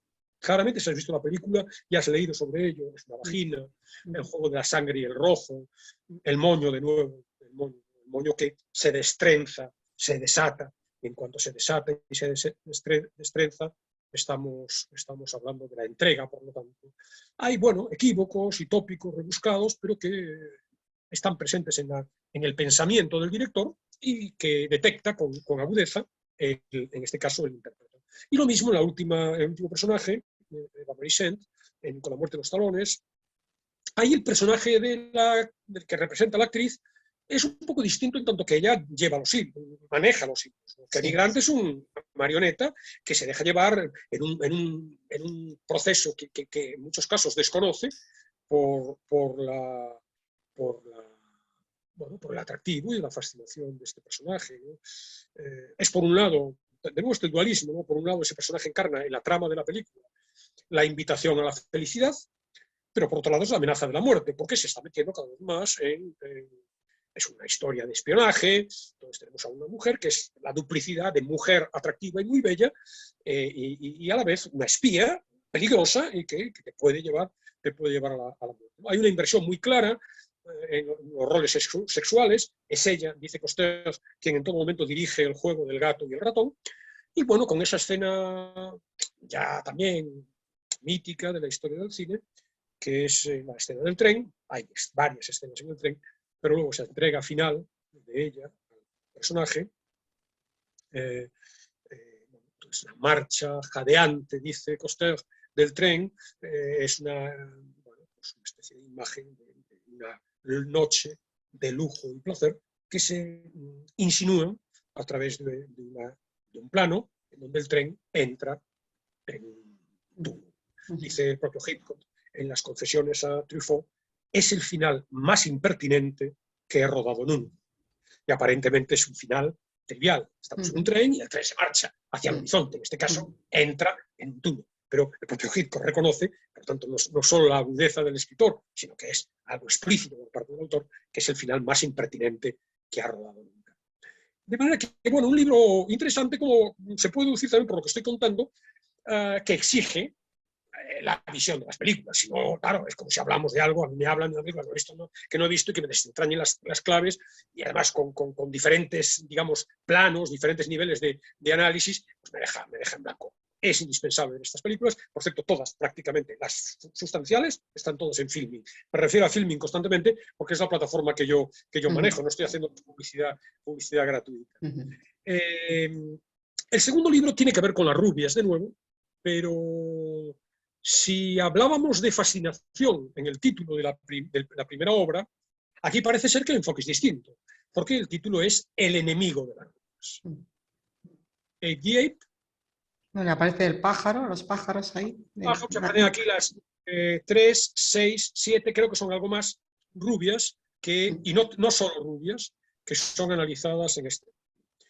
si has visto la película y has leído sobre ello, es una vagina, el juego de la sangre y el rojo, el moño de nuevo, el moño que se destrenza, se desata. En cuanto se desata y se destrenza, estamos hablando de la entrega, por lo tanto. Hay, bueno, equívocos y tópicos rebuscados, pero que están presentes en el pensamiento del director y que detecta con agudeza, en este caso, el intérprete. Y lo mismo en el último personaje, Eva Marisent, con la muerte de los talones. Ahí el personaje del que representa a la actriz es un poco distinto en tanto que ella lleva los hilos, maneja los hilos. Cary Grant es una marioneta que se deja llevar en un proceso que en muchos casos desconoce por el atractivo y la fascinación de este personaje, ¿no? Es por un lado, de nuevo este dualismo, ¿no? Por un lado ese personaje encarna en la trama de la película la invitación a la felicidad, pero por otro lado es la amenaza de la muerte, porque se está metiendo cada vez más es una historia de espionaje. Entonces tenemos a una mujer que es la duplicidad de mujer atractiva y muy bella, y a la vez una espía peligrosa y que te puede llevar a la muerte. Hay una inversión muy clara en los roles sexuales. Es ella, dice Coster, quien en todo momento dirige el juego del gato y el ratón. Y bueno, con esa escena ya también mítica de la historia del cine, que es la escena del tren. Hay varias escenas en el tren, pero luego esa entrega final de ella, al personaje, es una marcha jadeante, dice Coster, del tren, es una especie de imagen de una noche de lujo y placer que se insinúan a través de un plano en donde el tren entra en un túnel. Dice el propio Hitchcock en las confesiones a Truffaut: es el final más impertinente que he rodado nunca. Y aparentemente es un final trivial. Estamos en un tren y el tren se marcha hacia el horizonte. En este caso, entra en un túnel. Pero el propio Hitchcock reconoce, por tanto, no solo la agudeza del escritor, sino que es algo explícito por parte del autor, que es el final más impertinente que ha rodado nunca. De manera que, bueno, un libro interesante, como se puede deducir también por lo que estoy contando, que exige la visión de las películas. Si no, claro, es como si hablamos de algo, a mí me hablan de una película que no he visto y que me desentrañen las claves, y además con diferentes, digamos, planos, diferentes niveles de análisis, pues me deja en blanco. Es indispensable en estas películas. Por cierto, todas, prácticamente, las sustanciales, están todas en Filmin. Me refiero a Filmin constantemente porque es la plataforma que yo manejo. No estoy haciendo publicidad gratuita. El segundo libro tiene que ver con las rubias, de nuevo, pero si hablábamos de fascinación en el título de la primera obra, aquí parece ser que el enfoque es distinto. porque el título es El enemigo de las rubias. Ape the Ape. Bueno, aparece el pájaro, los pájaros ahí. Abajo se ponen aquí las 3, 6, 7, creo que son algo más rubias, y no solo rubias, que son analizadas en este.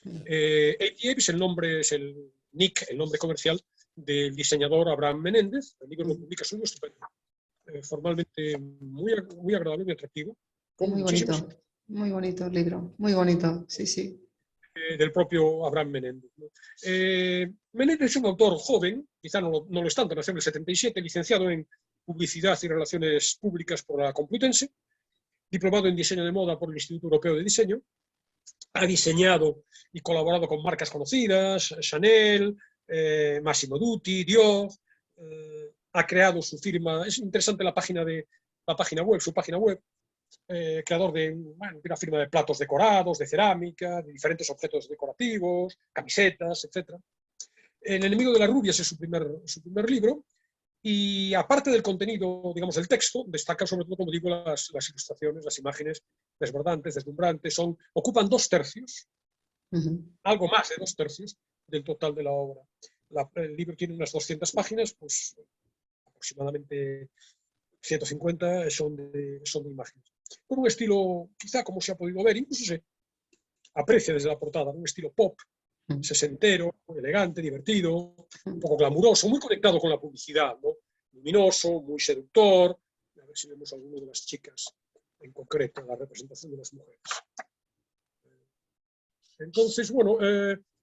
Ape the Ape es el nombre, es el nick, el nombre comercial del diseñador Abraham Menéndez. El libro lo publica su estupendo. Formalmente muy agradable, muy atractivo. Con muy bonito el libro, muy bonito, sí, sí. Del propio Abraham Menéndez, ¿no? Menéndez es un autor joven, quizá no lo es tanto, nació en el 77, licenciado en Publicidad y Relaciones Públicas por la Complutense, diplomado en Diseño de Moda por el Instituto Europeo de Diseño, ha diseñado y colaborado con marcas conocidas, Chanel, Massimo Dutti, Dior, ha creado su firma, es interesante su página web, creador de una firma de platos decorados, de cerámica, de diferentes objetos decorativos, camisetas, etc. El enemigo de las rubias es su primer libro, y aparte del contenido, digamos, del texto, destaca sobre todo, como digo, las ilustraciones, las imágenes desbordantes, deslumbrantes, ocupan 2/3, algo más de 2/3 del total de la obra. El libro tiene unas 200 páginas, pues aproximadamente 150 son de imágenes. Con un estilo, quizá como se ha podido ver, incluso se aprecia desde la portada, un estilo pop, sesentero, elegante, divertido, un poco glamuroso, muy conectado con la publicidad, ¿no? Luminoso, muy seductor. A ver si vemos alguna de las chicas en concreto, la representación de las mujeres. Entonces, bueno,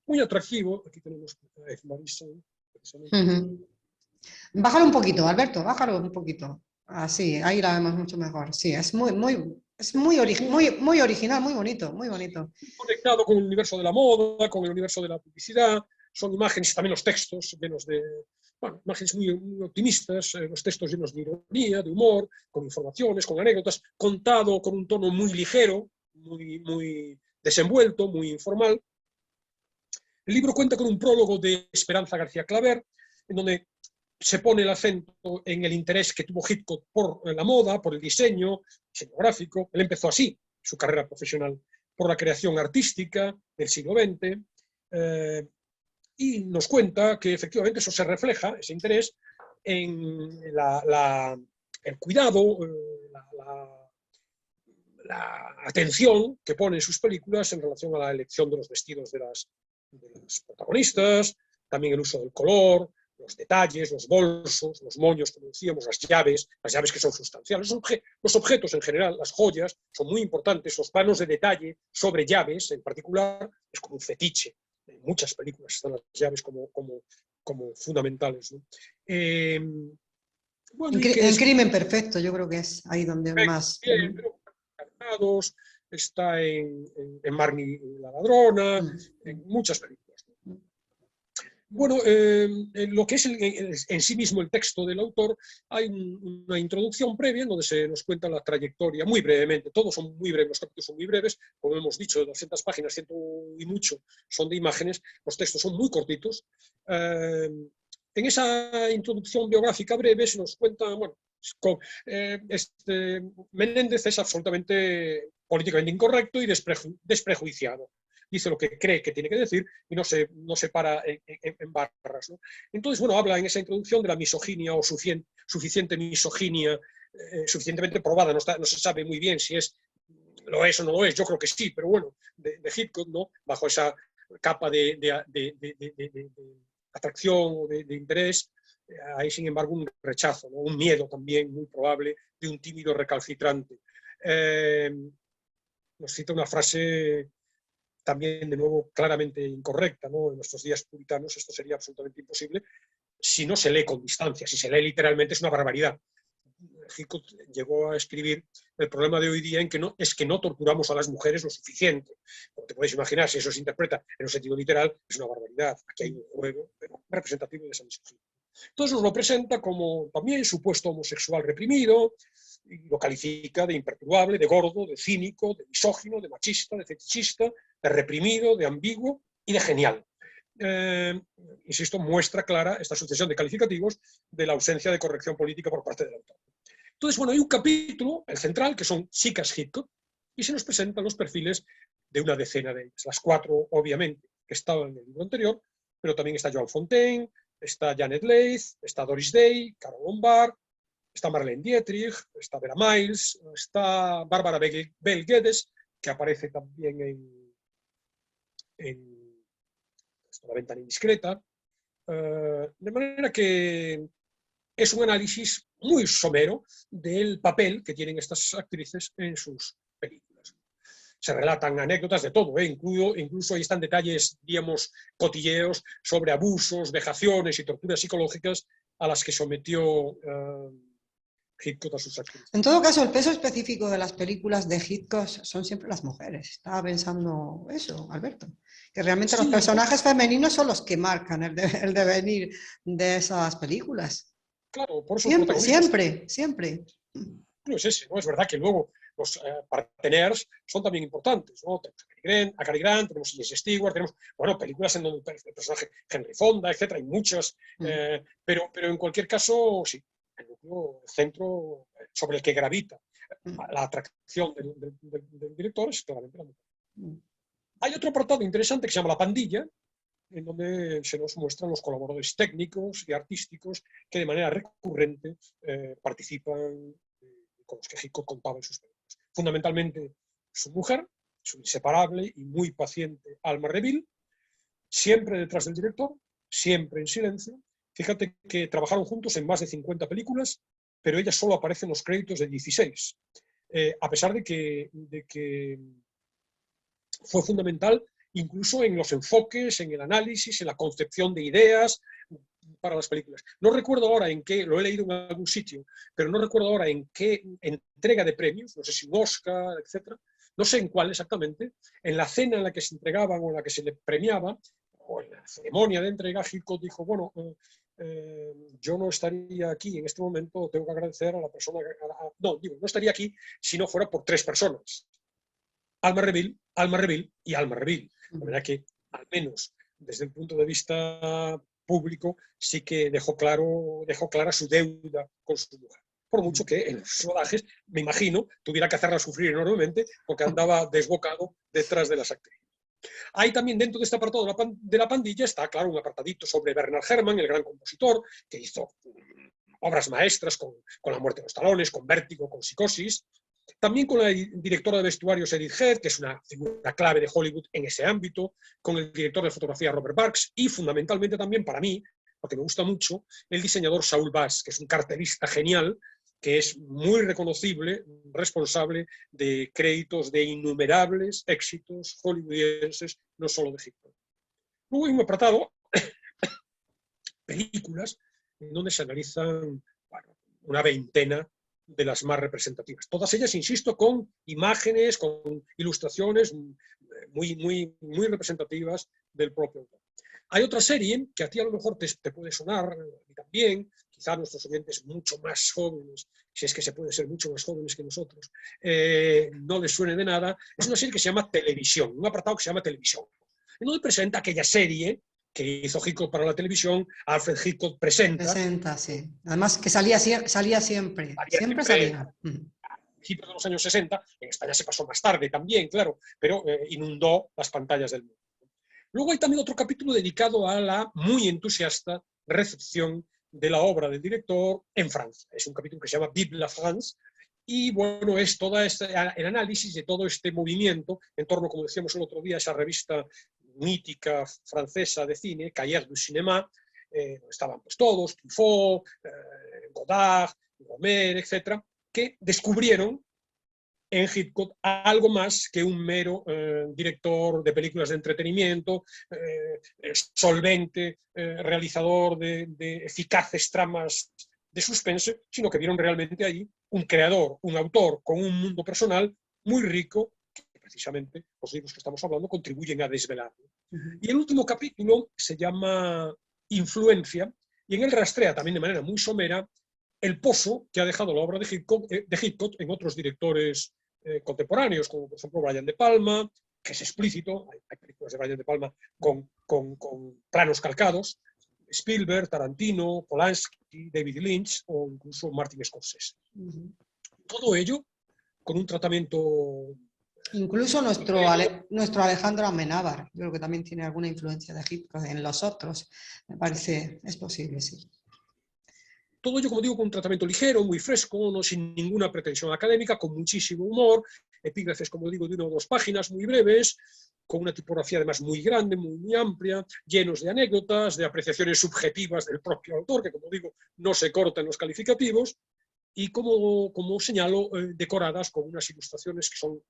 muy atractivo. Aquí tenemos a Marisa, precisamente. Bájalo un poquito, Alberto, bájalo un poquito. Así, ahí la vemos mucho mejor. Sí, es muy original, muy bonito, muy bonito. Conectado con el universo de la moda, con el universo de la publicidad, son imágenes, también los textos llenos de, imágenes muy optimistas, los textos llenos de ironía, de humor, con informaciones, con anécdotas, contado con un tono muy ligero, muy desenvuelto, muy informal. El libro cuenta con un prólogo de Esperanza García Claver, en donde se pone el acento en el interés que tuvo Hitchcock por la moda, por el diseño gráfico. Él empezó así su carrera profesional, por la creación artística del siglo XX, y nos cuenta que efectivamente eso se refleja, ese interés, en el cuidado, la atención que pone en sus películas en relación a la elección de los vestidos de las protagonistas, también el uso del color, los detalles, los bolsos, los moños, como decíamos, las llaves que son sustanciales. Los objetos en general, las joyas, son muy importantes. Los planos de detalle sobre llaves, en particular, es como un fetiche. En muchas películas están las llaves como fundamentales, ¿no? Bueno, en Crimen Perfecto, yo creo que es ahí donde más... Está en Marnie la ladrona, en muchas películas. Bueno, lo que es en sí mismo el texto del autor, hay una introducción previa en donde se nos cuenta la trayectoria, muy brevemente, todos son muy breves, los capítulos son muy breves, como hemos dicho, de 200 páginas, 100 y mucho son de imágenes, los textos son muy cortitos. En esa introducción biográfica breve se nos cuenta, bueno, Menéndez es absolutamente políticamente incorrecto y desprejuiciado. Dice lo que cree que tiene que decir y no se para en barras, ¿no? Entonces, bueno, habla en esa introducción de la misoginia o suficiente misoginia, suficientemente probada, no se sabe muy bien si lo es o no lo es, yo creo que sí, pero bueno, de Hitchcock, ¿no? Bajo esa capa de atracción o de interés, hay sin embargo un rechazo, ¿no? Un miedo también muy probable de un tímido recalcitrante. Nos cita una frase también, de nuevo, claramente incorrecta, ¿no? En nuestros días puritanos esto sería absolutamente imposible si no se lee con distancia. Si se lee literalmente es una barbaridad. Hitchcock llegó a escribir: el problema de hoy día es que no torturamos a las mujeres lo suficiente. Como te puedes imaginar, si eso se interpreta en un sentido literal, es una barbaridad. Aquí hay un juego representativo de esa misoginia. Entonces nos lo presenta como también supuesto homosexual reprimido, y lo califica de imperturbable, de gordo, de cínico, de misógino, de machista, de fetichista, de reprimido, de ambiguo y de genial. Insisto, muestra clara esta sucesión de calificativos de la ausencia de corrección política por parte del autor. Entonces, bueno, hay un capítulo, el central, que son chicas Hitchcock, y se nos presentan los perfiles de una decena de ellas. Las 4, obviamente, que estaban en el libro anterior, pero también está Joan Fontaine, está Janet Leigh, está Doris Day, Carol Lombard, está Marlene Dietrich, está Vera Miles, está Bárbara Bel Geddes, que aparece también en La ventana indiscreta. De manera que es un análisis muy somero del papel que tienen estas actrices en sus películas. Se relatan anécdotas de todo, incluso ahí están detalles, digamos, cotilleos sobre abusos, vejaciones y torturas psicológicas a las que sometió Hitchcock a sus actrices. En todo caso, el peso específico de las películas de Hitchcock son siempre las mujeres. Estaba pensando eso, Alberto, que realmente los personajes femeninos son los que marcan el devenir de esas películas. Claro, por eso Siempre. No es ese, ¿no? Es verdad que luego los parteners son también importantes, ¿no? Tenemos a Cary Grant, tenemos a Jesse Stewart, tenemos, bueno, películas en donde el personaje Henry Fonda, etcétera, hay muchas, pero en cualquier caso, sí, el núcleo, el centro sobre el que gravita la atracción del director es claramente la mujer. Hay otro apartado interesante que se llama La pandilla, en donde se nos muestran los colaboradores técnicos y artísticos que de manera recurrente participan con los que Hitchcock contaba en sus películas. Fundamentalmente su mujer, su inseparable y muy paciente Alma Reville, siempre detrás del director, siempre en silencio. Fíjate que trabajaron juntos en más de 50 películas, pero ella solo aparece en los créditos de 16, a pesar de que fue fundamental incluso en los enfoques, en el análisis, en la concepción de ideas para las películas. No recuerdo ahora en qué, lo he leído en algún sitio, pero no recuerdo ahora en qué entrega de premios, no sé si un Oscar, etcétera, no sé en cuál exactamente, en la cena en la que se entregaban o en la que se le premiaba, o en la ceremonia de entrega, Hitchcock dijo, bueno, yo no estaría aquí en este momento, tengo que agradecer a la persona, no estaría aquí si no fuera por 3 personas. Alma Reville y Alma Reville. La verdad que, al menos desde el punto de vista público, sí que dejó clara su deuda con su mujer. Por mucho que en los rodajes, me imagino, tuviera que hacerla sufrir enormemente porque andaba desbocado detrás de las actrices. Hay también dentro de este apartado de la pandilla, está claro un apartadito sobre Bernard Herrmann, el gran compositor, que hizo obras maestras con La muerte de los talones, con Vértigo, con Psicosis. También con la directora de vestuarios Edith Head, que es una figura clave de Hollywood en ese ámbito, con el director de fotografía Robert Parks y fundamentalmente también para mí, porque me gusta mucho, el diseñador Saul Bass, que es un cartelista genial, que es muy reconocible, responsable de créditos de innumerables éxitos hollywoodienses, no solo de Hitchcock. Luego hay un apartado, películas, en donde se analizan una veintena de las más representativas. Todas ellas, insisto, con imágenes, con ilustraciones muy representativas del propio autor. Hay otra serie que a ti a lo mejor te puede sonar, y también, quizá a nuestros oyentes mucho más jóvenes, si es que se puede ser mucho más jóvenes que nosotros, no les suene de nada. Es una serie que se llama Televisión, un apartado que se llama Televisión, en donde presenta aquella serie que hizo Hitchcock para la televisión, Alfred Hitchcock presenta, sí. Además que salía siempre. Siempre salía. A principios de los años 60, en España se pasó más tarde también, claro, pero inundó las pantallas del mundo. Luego hay también otro capítulo dedicado a la muy entusiasta recepción de la obra del director en Francia. Es un capítulo que se llama Vive la France, y bueno, es todo el análisis de todo este movimiento en torno, como decíamos el otro día, a esa revista mítica francesa de cine, Cahiers du Cinéma, estaban pues todos, Truffaut, Godard, Romer, etcétera, que descubrieron en Hitchcock algo más que un mero director de películas de entretenimiento, solvente, realizador de eficaces tramas de suspense, sino que vieron realmente allí un creador, un autor con un mundo personal muy rico, que precisamente los libros que estamos hablando contribuyen a desvelarlo. Y el último capítulo se llama Influencia, y en él rastrea también de manera muy somera el pozo que ha dejado la obra de Hitchcock en otros directores contemporáneos, como por ejemplo Brian De Palma, que es explícito, hay películas de Brian De Palma con planos calcados, Spielberg, Tarantino, Polanski, David Lynch o incluso Martin Scorsese. Todo ello con un tratamiento Incluso nuestro Alejandro Amenábar, yo creo que también tiene alguna influencia de Hitchcock en los otros, me parece, es posible, sí. Todo ello, como digo, con un tratamiento ligero, muy fresco, no sin ninguna pretensión académica, con muchísimo humor, epígrafes, como digo, de 1 o 2 páginas, muy breves, con una tipografía además muy grande, muy amplia, llenos de anécdotas, de apreciaciones subjetivas del propio autor, que, como digo, no se cortan los calificativos, y, como señalo, decoradas con unas ilustraciones que son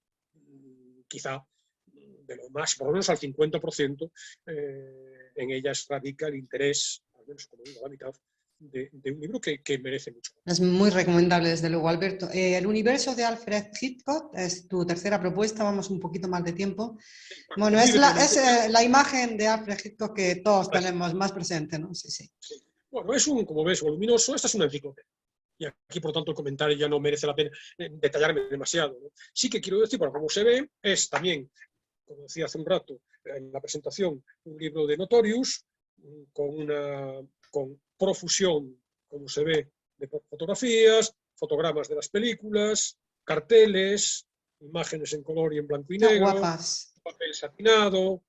quizá de lo más, por lo menos al 50%, en ellas radica el interés, al menos como digo, a la mitad, de un libro que merece mucho. Es muy recomendable, desde luego, Alberto. El universo de Alfred Hitchcock es tu tercera propuesta, vamos un poquito más de tiempo. Bueno, es la imagen de Alfred Hitchcock que todos tenemos más presente, ¿no? Sí, sí. Sí. Bueno, es como ves, voluminoso. Esta es una enciclopedia. Y aquí, por tanto, el comentario ya no merece la pena detallarme demasiado, ¿no? Sí que quiero decir, bueno, como se ve, es también, como decía hace un rato en la presentación, un libro de Notorious, con profusión, como se ve, de fotografías, fotogramas de las películas, carteles, imágenes en color y en blanco y negro, Guapas. papel satinado,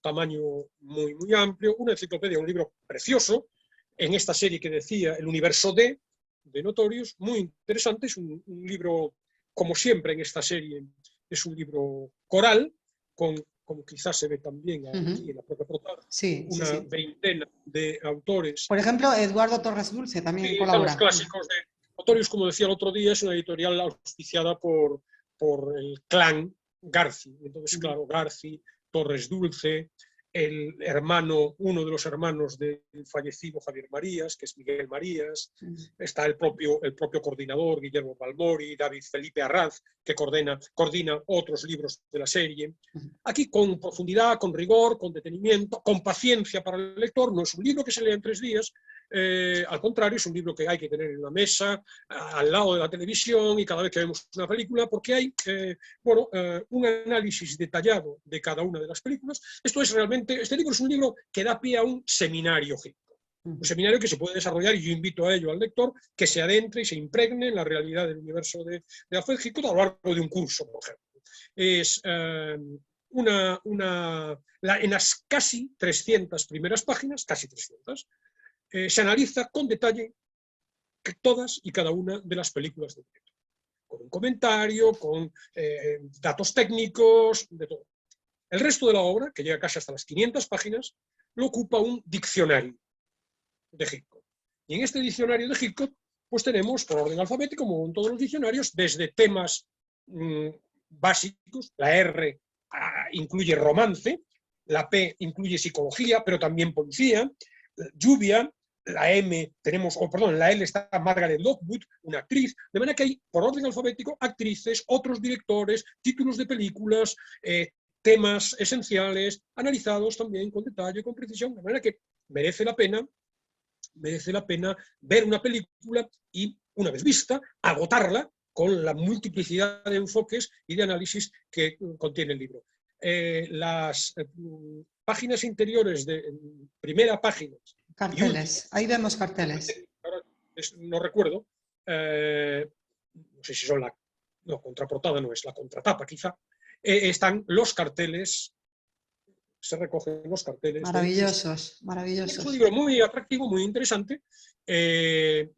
tamaño muy, muy amplio, una enciclopedia, un libro precioso, en esta serie que decía, El universo de Notorious, muy interesante, es un libro, como siempre en esta serie, es un libro coral, como quizás se ve también aquí en la propia portada, sí, una sí. veintena de autores. Por ejemplo, Eduardo Torres Dulce también colabora. Los clásicos de Notorious, como decía el otro día, es una editorial auspiciada por el clan Garci. Entonces, claro, Garci, Torres Dulce, uno de los hermanos del fallecido Javier Marías, que es Miguel Marías, está el propio coordinador, Guillermo Balmori, David Felipe Arranz, que coordina otros libros de la serie. Aquí con profundidad, con rigor, con detenimiento, con paciencia para el lector. No es un libro que se lea en 3 días, al contrario, es un libro que hay que tener en una mesa, al lado de la televisión, y cada vez que vemos una película, porque hay un análisis detallado de cada una de las películas. Este libro es un libro que da pie a un seminario Hitchcock. Un seminario que se puede desarrollar, y yo invito a ello al lector, que se adentre y se impregne en la realidad del universo de Alfred Hitchcock a lo largo de un curso, por ejemplo. Es en las casi 300 primeras páginas, casi 300, se analiza con detalle todas y cada una de las películas del director, con un comentario, con datos técnicos, de todo. El resto de la obra, que llega casi hasta las 500 páginas, lo ocupa un diccionario de Hitchcock. Y en este diccionario de Hitchcock, pues tenemos, por orden alfabético, como en todos los diccionarios, desde temas básicos, la R incluye romance, la P incluye psicología, pero también policía, lluvia, la la L está Margaret Lockwood, una actriz, de manera que hay, por orden alfabético, actrices, otros directores, títulos de películas, temas esenciales, analizados también con detalle, con precisión, de manera que merece la pena ver una película y, una vez vista, agotarla con la multiplicidad de enfoques y de análisis que contiene el libro. Las páginas interiores de primera página. Carteles, ahí vemos carteles. Ahora no recuerdo, no sé si son la contraportada, no es la contratapa quizá, están los carteles, se recogen los carteles. Maravillosos, maravillosos. Es un libro muy atractivo, muy interesante, que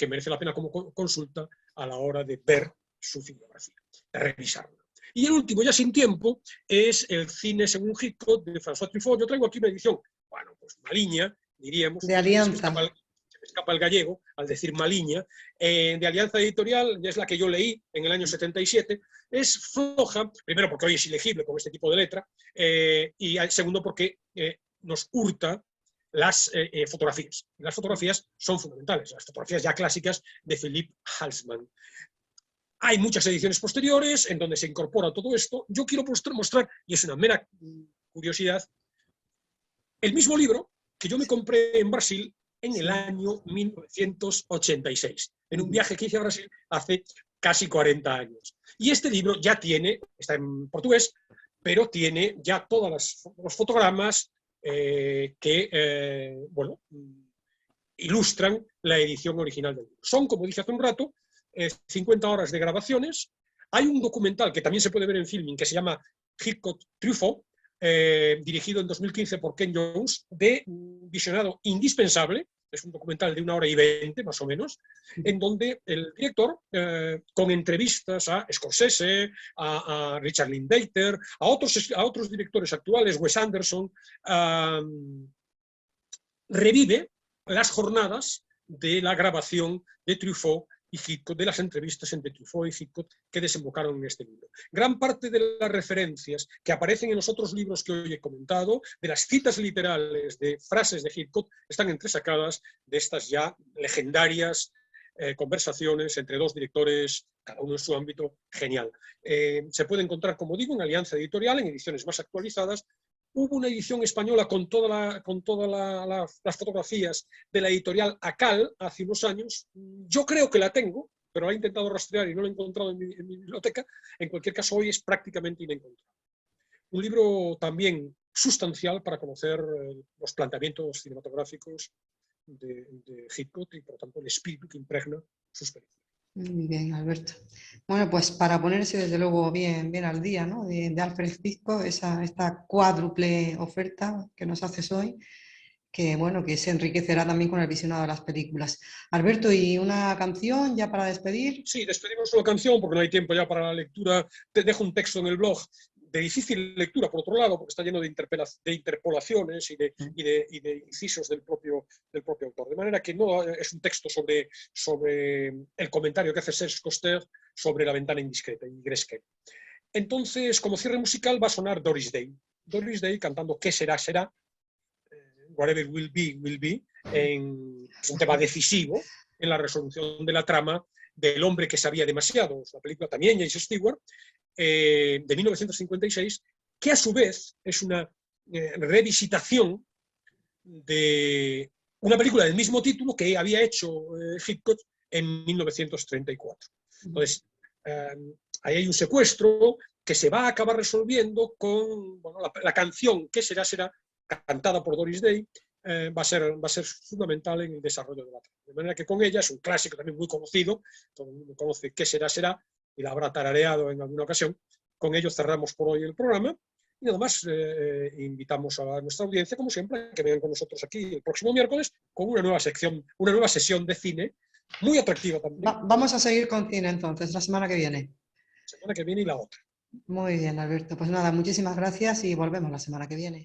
merece la pena como consulta a la hora de ver su filmografía, de revisarlo. Y el último, ya sin tiempo, es El cine según Hitchcock, de François Truffaut. Yo traigo aquí una edición, pues maliña, diríamos. De Alianza. Se me escapa el gallego al decir maliña. De Alianza Editorial, es la que yo leí en el año 77. Es floja, primero porque hoy es ilegible con este tipo de letra, y segundo porque nos hurta las fotografías. Las fotografías son fundamentales, las fotografías ya clásicas de Philippe Halsman. Hay muchas ediciones posteriores en donde se incorpora todo esto. Yo quiero mostrar, y es una mera curiosidad, el mismo libro que yo me compré en Brasil en el año 1986, en un viaje que hice a Brasil hace casi 40 años. Y este libro ya está en portugués, pero tiene ya todos los fotogramas que ilustran la edición original del libro. Son, como dije hace un rato, 50 horas de grabaciones, Hay un documental que también se puede ver en Filming que se llama Hitchcock Truffaut, dirigido en 2015 por Ken Jones, de visionado indispensable. Es un documental de 1 hora y 20, más o menos, en donde el director, con entrevistas a Scorsese, a Richard Linklater, a otros directores actuales, Wes Anderson, revive las jornadas de la grabación de Truffaut y Hitchcock, de las entrevistas entre Truffaut y Hitchcock que desembocaron en este libro. Gran parte de las referencias que aparecen en los otros libros que hoy he comentado, de las citas literales de frases de Hitchcock, están entresacadas de estas ya legendarias conversaciones entre dos directores, cada uno en su ámbito, genial. Se puede encontrar, como digo, en Alianza Editorial, en ediciones más actualizadas. Hubo una edición española con todas las fotografías de la editorial Acal hace unos años. Yo creo que la tengo, pero la he intentado rastrear y no la he encontrado en mi biblioteca. En cualquier caso, hoy es prácticamente inencontrable. Un libro también sustancial para conocer los planteamientos cinematográficos de Hitchcock y, por lo tanto, el espíritu que impregna sus películas. Muy bien, Alberto. Bueno, pues para ponerse desde luego bien al día, ¿no? de Alfred Hitchcock, esta cuádruple oferta que nos haces hoy, que bueno, que se enriquecerá también con el visionado de las películas. Alberto, ¿y una canción ya para despedir? Sí, despedimos una canción porque no hay tiempo ya para la lectura. Te dejo un texto en el blog de difícil lectura, por otro lado, porque está lleno de interpolaciones y de incisos del propio autor. De manera que no es un texto sobre el comentario que hace Serge Coster sobre La ventana indiscreta y Gresque. Entonces, como cierre musical va a sonar Doris Day. Doris Day cantando ¿Qué será, será? Whatever will be, es un tema decisivo en la resolución de la trama del hombre que sabía demasiado. Es una película también, James Stewart, de 1956, que a su vez es una revisitación de una película del mismo título que había hecho Hitchcock en 1934. Entonces, ahí hay un secuestro que se va a acabar resolviendo con la canción ¿Qué será, será?, cantada por Doris Day, va a ser fundamental en el desarrollo de la trama. De manera que con ella, es un clásico también muy conocido, todo el mundo conoce ¿Qué será, será?, y la habrá tarareado en alguna ocasión. Con ello cerramos por hoy el programa y nada más invitamos a nuestra audiencia, como siempre, a que vengan con nosotros aquí el próximo miércoles con una nueva sesión de cine muy atractiva también. Vamos a seguir con cine entonces, la semana que viene. La semana que viene y la otra. Muy bien, Alberto. Pues nada, muchísimas gracias y volvemos la semana que viene.